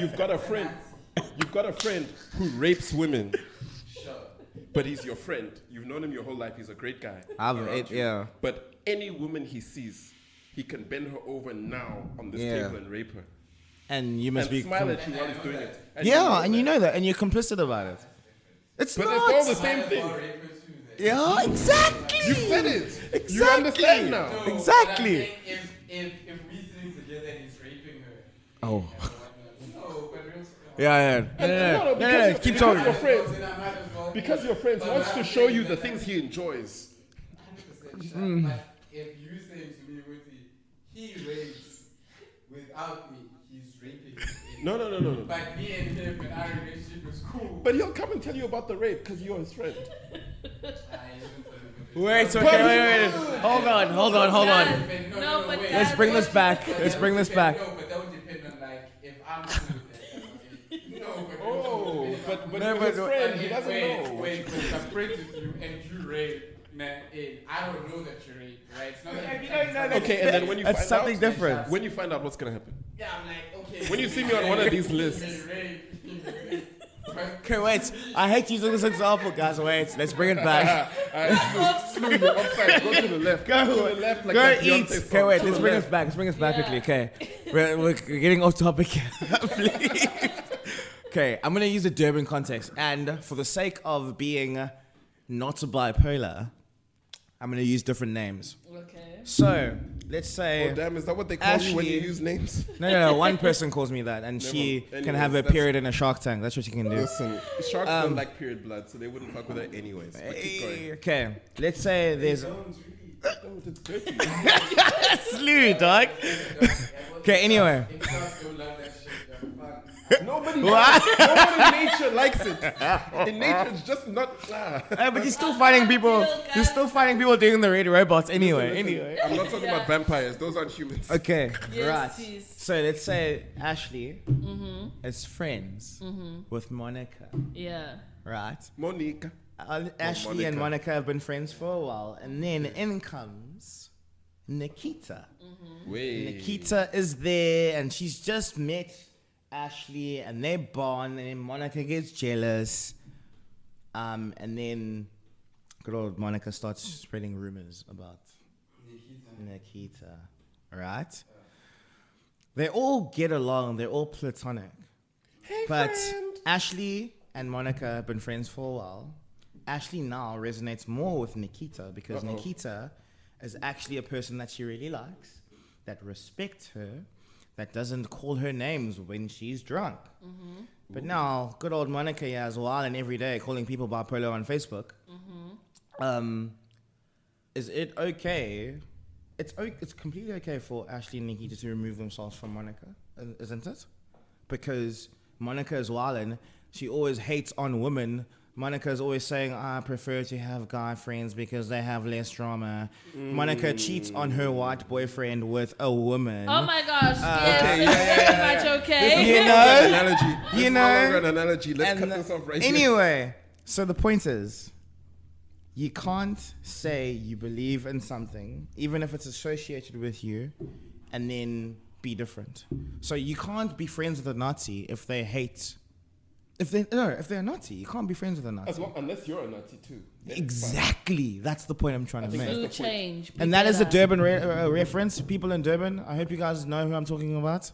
you've got a friend who rapes women, but he's your friend. You've known him your whole life. He's a great guy. around you. Yeah. But any woman he sees, he can bend her over now on this Yeah. table and rape her. And you must And be. smile at you while he's doing it. And You know that, and you're complicit about it. It's But not. it's all the same thing. Yeah, exactly. You said it. Exactly. You understand now. No, Exactly. but I'm saying if we sitting together and he's raping her. Oh. No, but real. Yeah. No, No, keep talking. Your friends, Then I might as well. because your friends wants to show you the things he enjoys. 100%. But if you say to me, Witty, he rapes without me, he's raping me. No. But me and him and our relationship is cool. But he'll come and tell you about the rape because you're his friend. Wait. Hold on. No, but Let's bring this back. Let's bring this back. No, but that would depend on like if I'm cool with that. No, but Oh, but No, his but- friend, he doesn't know. Wait, but I'm friends with you and you rape, man. I don't know that you rape, right? It's not like Okay, and then when you That's find something out, different. when you find out what's gonna happen. Yeah, I'm like, okay. When you see me on one of these lists, Okay, wait. I hate using this example, guys. Wait, let's bring it back. Slew, you're upside. Go to the left. Go to the left. Like Go that eat. Beyonce song. Okay, wait. To Let's the bring left. us back. Let's bring us back quickly. Okay, we're getting off topic. Please. Okay, I'm gonna use a Durban context, and for the sake of being not bipolar, I'm gonna use different names. Okay. So let's say. Oh, damn, is that what they call you when you Ashley- use names? No. One person calls me that, and she can Anyways, have a that's- period in a Shark Tank. That's what she can do. Listen, sharks don't like period blood, so they wouldn't fuck with her anyways. But keep going. Okay, let's say there's Oh, it's dirty. slew, dog. Okay, anyway. Nobody in nature likes it. In nature, it's just not. But you're still finding people. You're still finding people doing the radio robots anyway. Listen, I'm not talking about vampires. Those aren't humans. Okay, Yes, right. please. So let's say Ashley is friends with Monica, Yeah. right? Monica. Ashley and Monica. Monica have been friends for a while, and then in comes Nikita. Wait. Nikita is there, and she's just met Ashley, and they bond, and then Monica gets jealous, and then good old Monica starts spreading rumors about Nikita, right? They all get along, they're all platonic, but Ashley and Monica have been friends for a while. Ashley now resonates more with Nikita because Nikita is actually a person that she really likes, that respects her, that doesn't call her names when she's drunk. But now, good old Monica here is wilding every day, calling people bipolar on Facebook. Is it okay? It's completely okay for Ashley and Nikita to remove themselves from Monica, isn't it? Because Monica is wilding. She always hates on women. Monica is always saying, I prefer to have guy friends because they have less drama. Monica cheats on her white boyfriend with a woman. Oh my gosh. Yes, okay, it's very much okay. You An know? analogy. This You is know? no longer an analogy. Let's cut And this off right here. anyway, so the point is, you can't say you believe in something, even if it's associated with you, and then be different. So you can't be friends with a Nazi if they hate. If they're a Nazi, you can't be friends with a Nazi. Unless you're a Nazi too. Then it's Exactly. That's the point I'm trying to make. Do change. And that is a Durban reference. People in Durban, I hope you guys know who I'm talking about.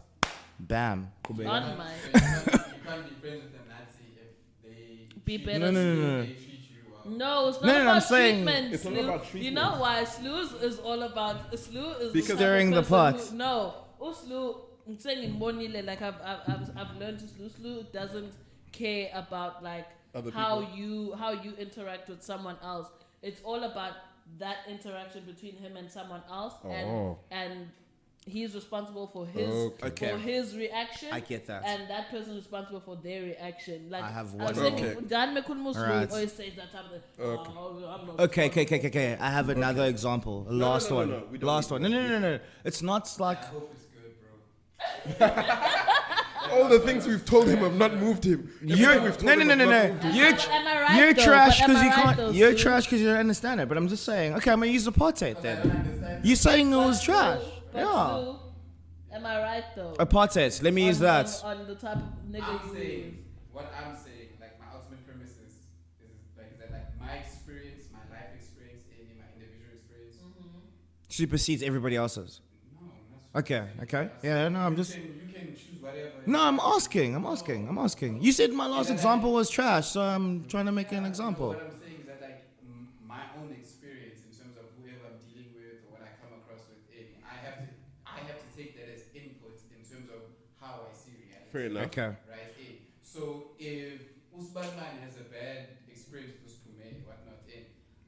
Bam. On my. You can't be friends with a Nazi if they Be better. No. they treat you well. No, it's not No, no, about I'm saying treatment. it's not Slew. about You treatment. know why? Slew is all about. Slew is Because type of Stirring the person pot. who- No. Slew, I'm saying in Monile, like I've learned to Slew. Slew doesn't care about like Other how people. you interact with someone else. It's all about that interaction between him and someone else, and he's responsible for his Okay. for his reaction. I get that. And that person is responsible for their reaction. Like I have I one was more. thinking, Dan Mekunmuslu Alright. always says that something. I'm not Okay. I have another example. A last one. no, we don't Last need one. No. It's not like. I hope it's good, bro. All the things we've told him have not moved him. You're Everything we've told him have not moved him. Am I right You're though? trash But am because you I right can't. though, You're Stu? trash because you don't understand it. But I'm just saying. Okay, I'm gonna use apartheid I don't then. understand. You're saying it was But trash. Stu, but Yeah. Stu, am I right though? Apartheid. Let me use that. On the type of nigga I'm you saying use. what I'm saying. Like my ultimate premise is that like my experience, my life experience, and my individual experience. Supersedes everybody else's. No, not Okay. Yeah. No, I'm just. You can choose whatever. No, I'm asking. You said my last example was trash, so I'm trying to make an example. What I'm saying is that like my own experience in terms of whoever I'm dealing with or what I come across with, I have to take that as input in terms of how I see reality. Fair enough. Okay. Right? So if Usman has a bad experience with Uspume, whatnot,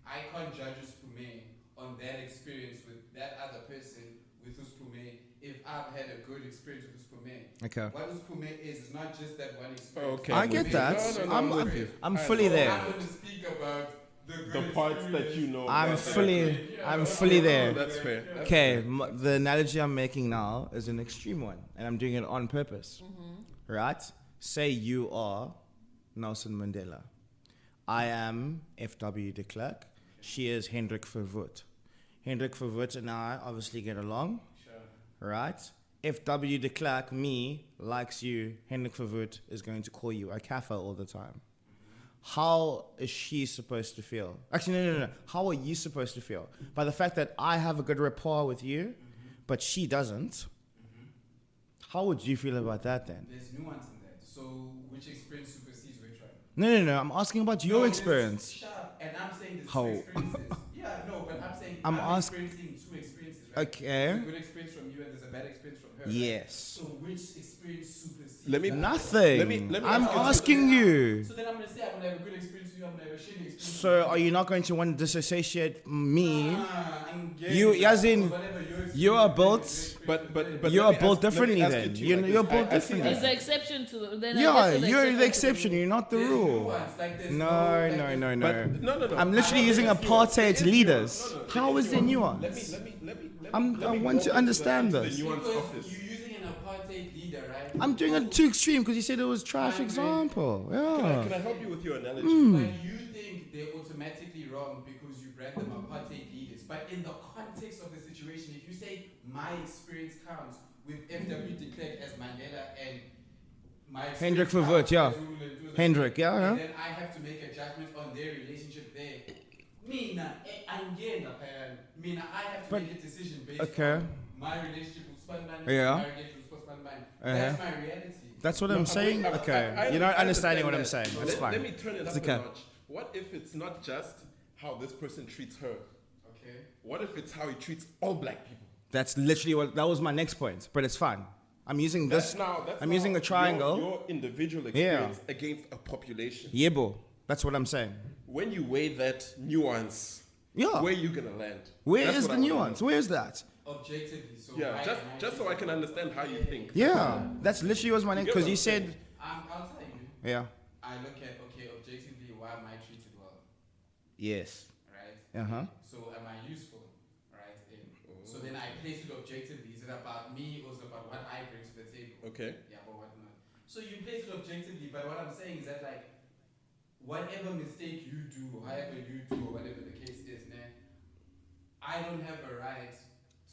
I can't judge Uspume on that experience with that other person with Uspume if I've had a good experience with Uspume. Okay. What Uspume is not just that one experience. Okay. I get that. No, I'm with you. I'm fully So there. I'm going to speak about the The good parts that experience. you know. I'm that's fully there. That's fair. Okay, the analogy I'm making now is an extreme one, and I'm doing it on purpose. Right? Say you are Nelson Mandela. I am F.W. de Klerk. She is Hendrik Verwoerd. Hendrik Verwoerd and I obviously get along. Right? F.W. de Klerk, me, likes you. Hendrik Verwoerd is going to call you a kaffa all the time. How is she supposed to feel? Actually, no. How are you supposed to feel? By the fact that I have a good rapport with you, but she doesn't. How would you feel about that then? There's nuance in that. So which experience supersedes which one? No. I'm asking about your experience. Shut up. And I'm saying there's How? two experiences. Yeah, no, but I'm saying I'm I'm ask- experiencing two experiences, right? Okay. There's a good experience from you and there's a bad experience from her. Right? Yes. So which experience supersedes Let me- that? Nothing. Let me I'm ask you asking you. So then I'm going to say I'm going to have a good experience with you, I'm going to have a shitty experience So are you not going to want to disassociate me? I'm getting You, that. as in, Whatever your experience you are is, built. But You let are me built ask- let me differently ask then. it to You're like this. built I see differently. There's the exception to the. Then I Yeah, guess you're the to exception. You're not the There's rule. nuance, like there's No. But no. I'm literally using apartheid leaders. How is there nuance? Let me. I want to understand the this. nuance Because of this. you're using an apartheid leader, right? I'm doing it too extreme because you said it was trash example. Yeah. Can I help you with your analogy? But you think they're automatically wrong because you brand them apartheid leaders. But in the context of the situation, if you say my experience counts with F.W. de Klerk as Mandela and my Hendrik experience Verwoerd, counts yeah. as Zulu and Xhosa, Hendrik, yeah. and then I have to make a judgment on their relationship there. Mina, I have to But- make a decision based okay. on my relationship with Spanman, Yeah. my relationship with Spanman. That's my reality. That's what I'm saying. Okay. You're not understanding what I'm saying. That's fine. Let me turn it It's up okay. a notch. What if it's not just how this person treats her? Okay. What if it's how he treats all black people? That's literally what. That was my next point. But it's fine. I'm using this. That's I'm now using a triangle. Your individual Yeah. experience against a population. Yebo. That's what I'm saying. When you weigh that nuance, Yeah. where you gonna land? Where That's is what the I wanna nuance? know. Where is that? Objectively. So Yeah, my just so I can understand how you think. Yeah. That's literally was my next. get Because what you I'm said. I'll tell you. Yeah. I look at, okay, objectively, why am I treated well? Yes. Right? Uh-huh. So am I useful? Right? So then I place it objectively. Is it about me or is it about what I bring to the table? Okay. Yeah, but what not? So you place it objectively, but what I'm saying is that like, whatever mistake you do, or however you do, or whatever the case is, I don't have a right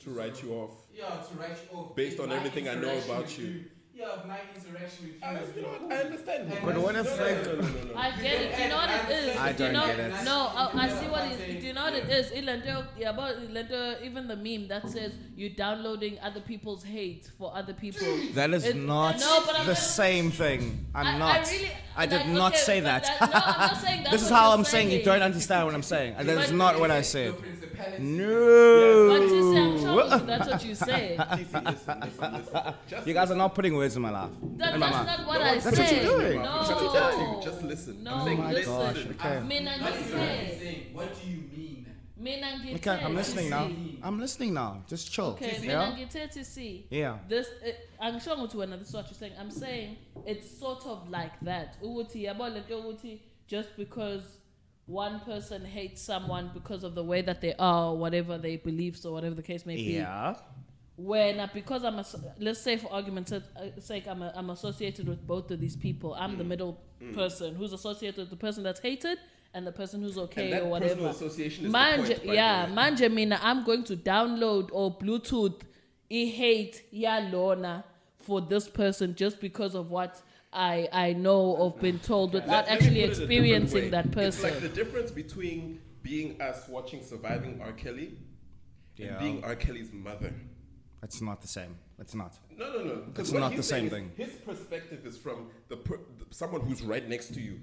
To write you off. Yeah, to write you off. Based on My everything I know interaction about with you. Yeah, my interaction with you. as You know well. what? I understand. And But what if, like- No. I get it. Do you know what it is? I Do you don't know, get it. No, I see what it is. Do you know what it is? Yeah, but even the meme that says you're downloading other people's hate for other people. That is not No, but I'm the just- same thing. I'm not. I did like, not okay, say but that. no, I'm not saying that. This is how I'm saying you don't understand what I'm saying. That is not what I Your said. principality. No. But you see, I'm That's what you said. Listen. Just You guys are not putting words in my life. That's in my mouth. not what I said. That's what you're doing. No. Just listen. No, I'm saying listen. gosh, okay. Mina What is ngithe. saying? What do you mean? Mina ngithe. Okay, I'm listening now. TC. I'm listening now. Just chill. Okay, Yeah? mina ngithe TC. Yeah. I'm sure to another what you're saying. I'm saying it's sort of like that. Ukuthi yabo lento ukuthi just because one person hates someone because of the way that they are, or whatever their beliefs or whatever the case may be. Yeah. When because let's say for argument's sake, I'm associated with both of these people. I'm the middle person who's associated with the person that's hated and the person who's okay And that or whatever. personal association is Manje, the point, by yeah, the way. manje mina I'm going to download or Bluetooth hate ya lona for this person just because of what I know or been told without Let me actually put it a different experiencing way. that person. It's like the difference between being us watching Surviving R. Kelly Yeah. and being R. Kelly's mother. It's not the same. It's not. No. 'Cause It's what not he's the same saying is thing. His perspective is from someone who's right next to you.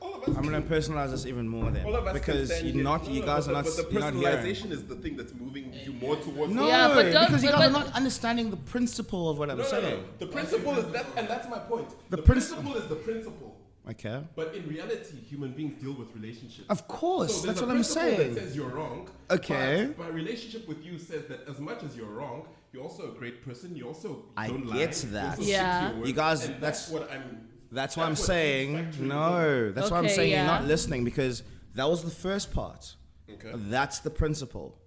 All of us I'm gonna personalize this even more then, all of us because can stand you're here. not. You guys are not. But the You're not hearing. personalization is the thing that's moving you more towards. No, Yeah, but don't- because you but- guys are but- not understanding the principle of what I'm No. saying. The principle is that, and that's my point. The The princi- principle is the principle. Okay. But in reality, human beings deal with relationships. Of course, So there's that's a what I'm principle saying. That says you're wrong. Okay. But my relationship with you says that as much as you're wrong, you're also a great person. You also I don't lie. get You that. also Yeah. stick to your word. You guys- And that's- what I'm. That's why I'm what saying is factually no. That's why I'm Okay, saying yeah. you're not listening, because that was the first part. Okay. That's the principle.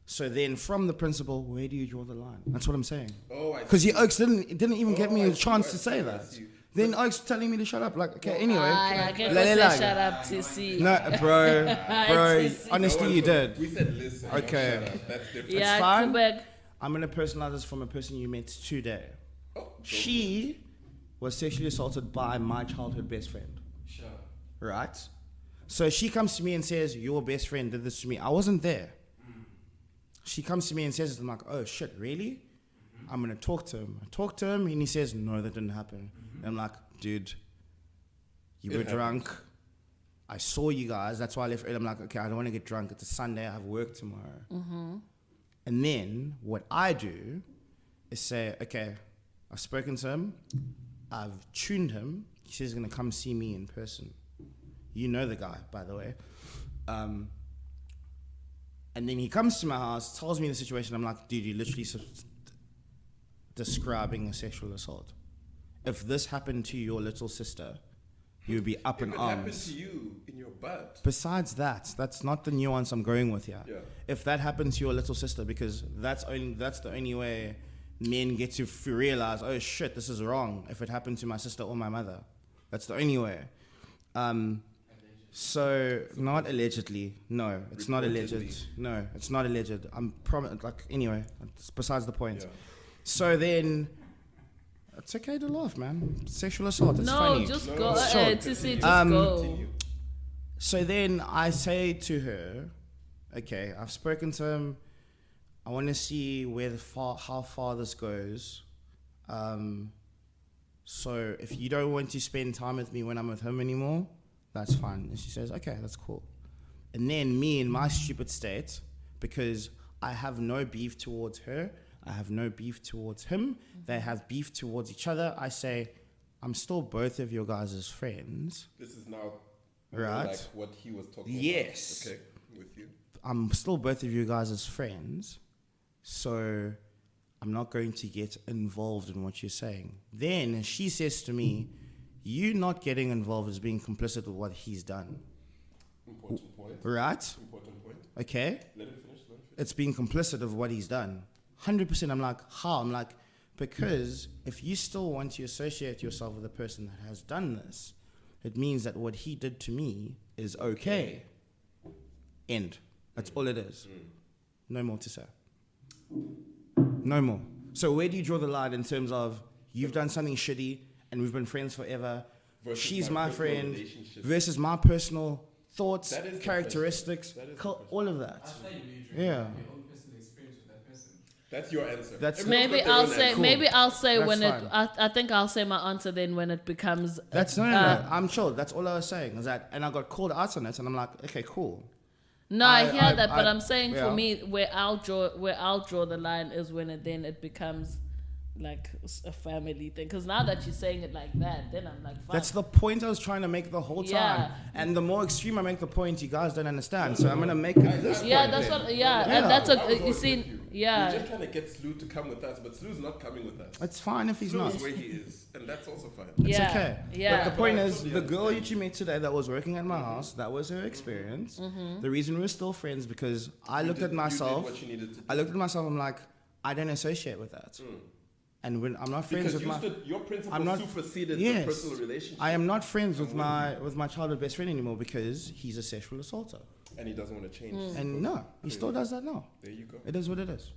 So then, from the principle, where do you draw the line? That's what I'm saying. Oh, I Because see. you Oaks didn't even get me Oh, a I see, chance I to see, say I that. see. Then Oaks telling me to shut up. Like, okay, anyway. I get La- what la- they la. shut up to see. No, bro, It's- honestly, you did. We said listen. not Okay. shut up. That's different. Yeah, fine. Quebec. I'm gonna personalize this from a person you met today. Oh, go. She was sexually assaulted by my childhood best friend. Sure. Right? So she comes to me and says, your best friend did this to me. I wasn't there. She comes to me and says, I'm like, oh shit, really? I'm going to talk to him. I talk to him and he says, no, that didn't happen. And I'm like, dude, you were It drunk. I saw you guys. That's why I left early. I'm like, okay, I don't want to get drunk. It's a Sunday. I have work tomorrow. And then what I do is say, okay, I've spoken to him. I've tuned him. He says he's going to come see me in person. You know the guy, by the way. And then he comes to my house, tells me the situation. I'm like, dude, you're literally describing a sexual assault. If this happened to your little sister, you would be up in If it happened arms. to you in your butt. Besides that, that's not the nuance I'm going with here. Yeah. If that happened to your little sister, because that's the only way men get to realize, oh shit, this is wrong. If it happened to my sister or my mother, that's the only way. So not allegedly. No, it's not alleged. Reportedly. No, it's not alleged. Anyway, it's besides the point. Yeah. So then, it's okay to laugh, man. Sexual assault. It's No, funny. just No, go. no, sure. Just Um, go. Continue. So then I say to her, okay, I've spoken to him. I want to see how far this goes. So if you don't want to spend time with me when I'm with him anymore, that's fine. And she says, okay, that's cool. And then me in my stupid state, because I have no beef towards her, I have no beef towards him, they have beef towards each other, I say, I'm still both of your guys' friends. This is now more Right. like what he was talking Yes. about. Okay, with you. I'm still both of you guys' friends, so I'm not going to get involved in what you're saying. Then she says to me, you not getting involved is being complicit with what he's done. Important point. Right? Important point. Okay? Let him finish. It's being complicit of what he's done. 100%. I'm like, how? I'm like, because if you still want to associate yourself with the person that has done this, it means that what he did to me is okay. End. That's all it is. No more to say. No more. So where do you draw the line in terms of you've done something shitty and we've been friends forever, Versus she's my my personal friend, relationship. versus my personal thoughts, That is the characteristics, question. That is the question. all of that. I thought you Yeah. your own personal experience with that person. That's your answer. That's- Everyone's Maybe got their I'll own say. answer. Cool. Maybe I'll say That's when fine. it. I think I'll say my answer then when it becomes. That's no. I'm chill. That's all I was saying. Is that, and I got called out on it, and I'm like, okay, cool. No, I hear that, but I'm saying yeah. for me, where I'll draw the line is when it becomes like a family thing. Because now that you're saying it like that, then I'm like, fine. That's the point I was trying to make the whole time. Yeah. And the more extreme I make the point, you guys don't understand. So I'm gonna make it this Yeah, point that's then. what. Yeah, and that's I a. was You always see, with you. yeah. We're just trying to get Slew to come with us, but Slew's not coming with us. It's fine if he's Slew not. is where he is, and that's also fine. It's Yeah, okay. yeah. But the point But I is, totally the girl understand. that you met today that was working at my house, that was her experience. The reason we're still friends because I looked at myself. You did what you needed to do. I looked at myself. I'm like, I don't associate with that. And when I'm not friends Because with my, your principle I'm not superseded yes, the personal relationship. I am not friends with my childhood best friend anymore because he's a sexual assaulter. And he doesn't want to change. And no, he still does that now. There you go. It is what it is.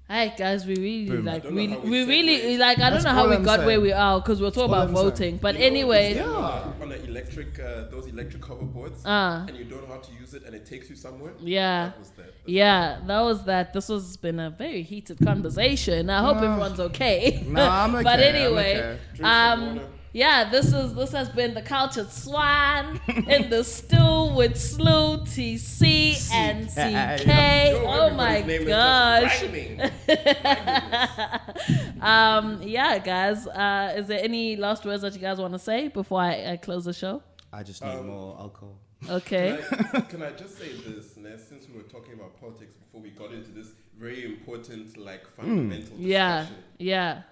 Hi guys, we really Boom. like I don't know how we we really segued. like. I don't That's know how all we I'm got saying. where we are because we're talking all about I'm saying. voting. But You know, anyway, it's Yeah. on an electric, those electric hoverboards, Uh. and you don't know how to use it, and it takes you somewhere. yeah. That was that. Yeah, that was that. This has been a very heated conversation. I hope everyone's okay. No, I'm okay. But I'm anyway, okay. Drink some water. yeah, this has been the Cultured Swine in the stew with Slew, TC, and CK. Yo, Oh my everybody's name gosh. is just rhyming. Yeah, guys. Is there any last words that you guys want to say before I close the show? I just need more alcohol. Okay. Can I just say this, Ness, since we were talking about politics before we got into this very important, like, fundamental Yeah. discussion, Yeah.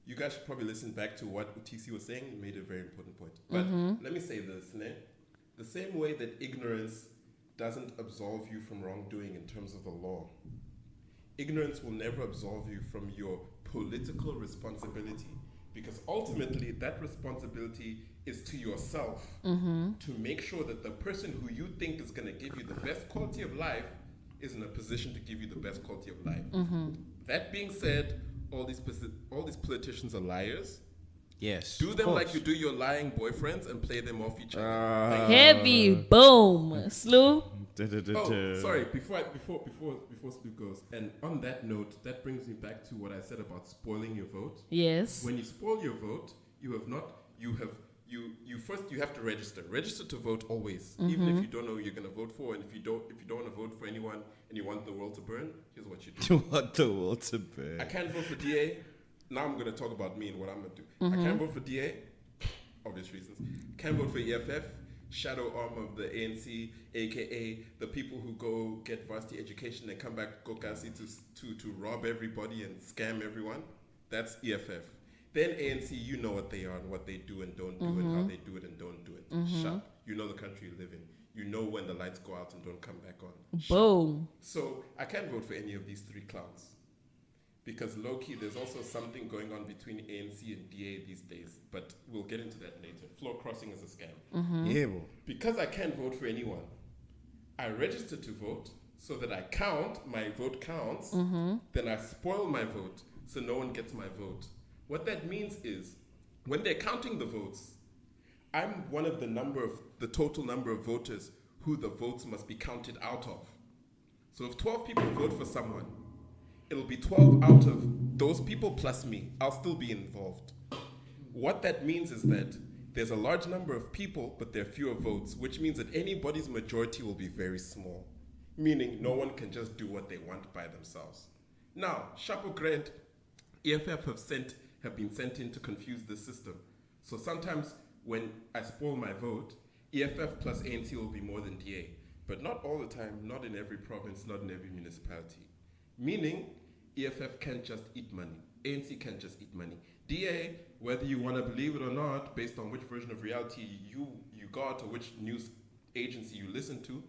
you guys should probably listen back to what TC was saying. He made a very important point. But let me say this, ne? The same way that ignorance doesn't absolve you from wrongdoing in terms of the law, ignorance will never absolve you from your political responsibility, because ultimately that responsibility is to yourself to make sure that the person who you think is going to give you the best quality of life is in a position to give you the best quality of life. That being said, all these politicians are liars. Yes. Do them like you do your lying boyfriends and play them off each other. Thank you. Heavy boom. Slew. Oh, sorry. Before Slew goes, and on that note, that brings me back to what I said about spoiling your vote. Yes. When you spoil your vote, you first have to register. Register to vote always, even if you don't know who you're gonna vote for, and if you don't want to vote for anyone and you want the world to burn, here's what you do. What the world to burn. I can't vote for DA. Now I'm gonna talk about me and what I'm gonna do. I can't vote for DA, obvious reasons. Can't vote for EFF, shadow arm of the ANC, aka the people who go get varsity education and come back to Kokasi to rob everybody and scam everyone. That's EFF. Then ANC, you know what they are and what they do and don't do and how they do it and don't do it. Sharp. You know the country you live in. You know when the lights go out and don't come back on. Boom. So I can't vote for any of these three clowns. Because low-key, there's also something going on between ANC and DA these days. But we'll get into that later. Floor crossing is a scam. Yeah, bro. Because I can't vote for anyone, I register to vote so that I count, my vote counts, then I spoil my vote so no one gets my vote. What that means is, when they're counting the votes, I'm one of the total number of voters who the votes must be counted out of. So if 12 people vote for someone, it'll be 12 out of those people plus me. I'll still be involved. What that means is that there's a large number of people, but there are fewer votes, which means that anybody's majority will be very small, meaning no one can just do what they want by themselves. Now, Chapeau Grant, EFF have been sent in to confuse the system. So sometimes when I spoil my vote, EFF plus ANC will be more than DA. But not all the time, not in every province, not in every municipality. Meaning, EFF can't just eat money. ANC can't just eat money. DA, whether you want to believe it or not, based on which version of reality you got or which news agency you listen to,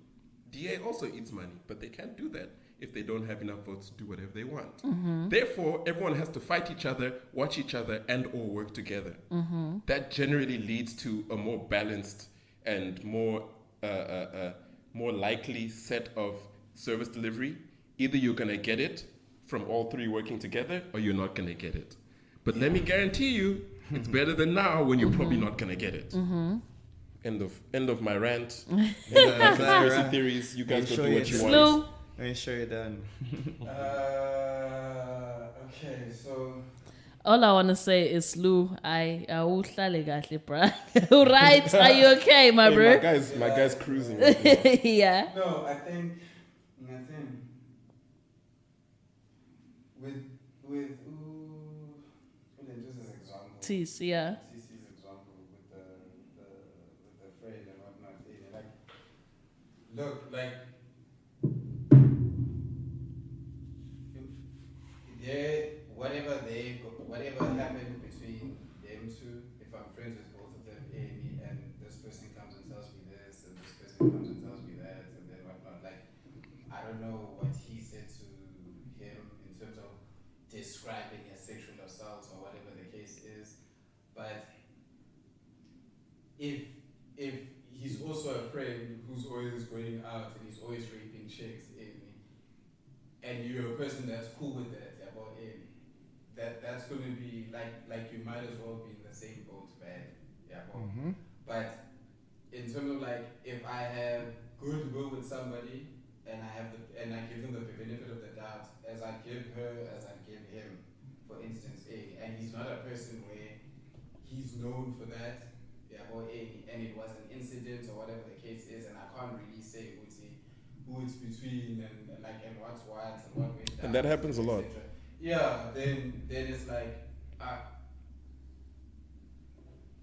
DA also eats money, but they can't do that if they don't have enough votes to do whatever they want. Therefore, everyone has to fight each other, watch each other, and or work together. That generally leads to a more balanced and more likely set of service delivery. Either you're going to get it from all three working together, or you're not going to get it. But let me guarantee you, it's better than now when you're probably not going to get it. End of my rant. Conspiracy theories. You guys go do what you want. Slew. Are you sure you're done? Okay, so All I want to say is, Lou, I uhlale kahle, bruh. Right? Are you okay, my Hey, bro? my guy's cruising. Right now. Yeah. No, I think with just as example. Tease, yeah. TC's example with the friend and whatnot. Like, look, like whatever happened between them two. If I'm friends with both of them, and this person comes and tells me this, and this person comes and tells me that, and then whatnot. Like, I don't know what he said to him in terms of describing a sexual assault or whatever the case is, but if he's also a friend who's always going out and he's always raping chicks, and you're a person that's cool with that, about that's going to be like you might as well be in the same boat, bad, But in terms of like, if I have goodwill with somebody and I give them the benefit of the doubt, as I give her, as I give him, for instance, and he's not a person where he's known for that, and it was an incident or whatever the case is, and I can't really say who it's between and what's what and what went down. And that happens a lot. Yeah, then it's like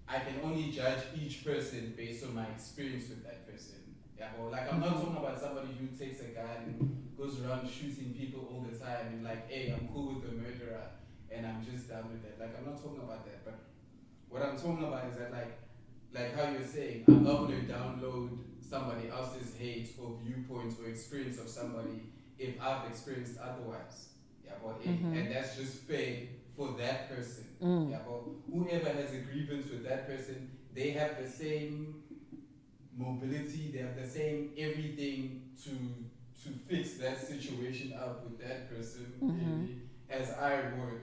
I can only judge each person based on my experience with that person. I'm not talking about somebody who takes a gun and goes around shooting people all the time and like, hey, I'm cool with the murderer and I'm just down with that. Like, I'm not talking about that, but what I'm talking about is that like how you're saying, I'm not going to download somebody else's hate or viewpoint or experience of somebody if I've experienced otherwise. And that's just fair for that person. But whoever has a grievance with that person, they have the same mobility, they have the same everything to fix that situation up with that person as I would.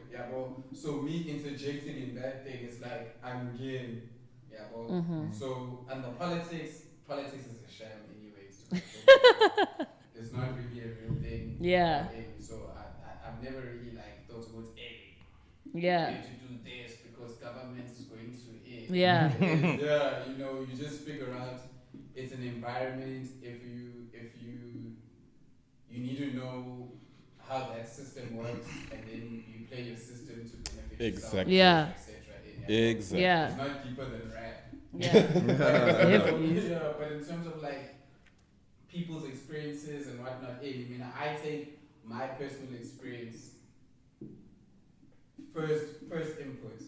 So me interjecting in that thing is like I'm game. So and the politics is a sham anyways. It's not really a real thing. Yeah. So I've never really like thought about you Yeah. need to do this because government is going to aid. Yeah. Yeah, you just figure out it's an environment. If you need to know how that system works, and then you play your system to benefit yourself, Exactly. Yeah. etc. Exactly. Yeah. It's not deeper than rap. Yeah. Yeah, but in terms of like people's experiences and whatnot, I take my personal experience first input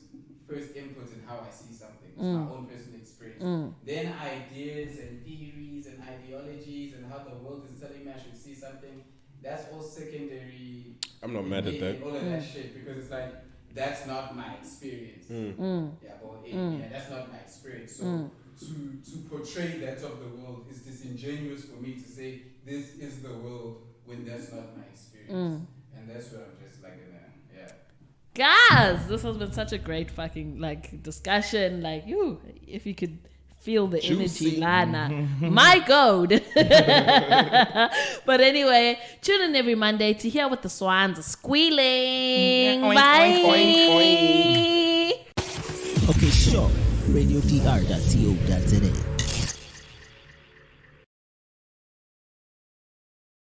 in how I see something. It's my own personal experience. Then ideas and theories and ideologies and how the world is telling me I should see something, that's all secondary. I'm not mad at that. All of that shit, because it's like, that's not my experience. That's not my experience. So to portray that of the world is disingenuous for me to say this is the world when that's not my experience. And that's where I'm just like, Guys, this has been such a great fucking discussion. If you could feel the energy, Lana. My God. But anyway, tune in every Monday to hear what the swines are squealing. Bye. Okay, sure. RadioDR.co.za.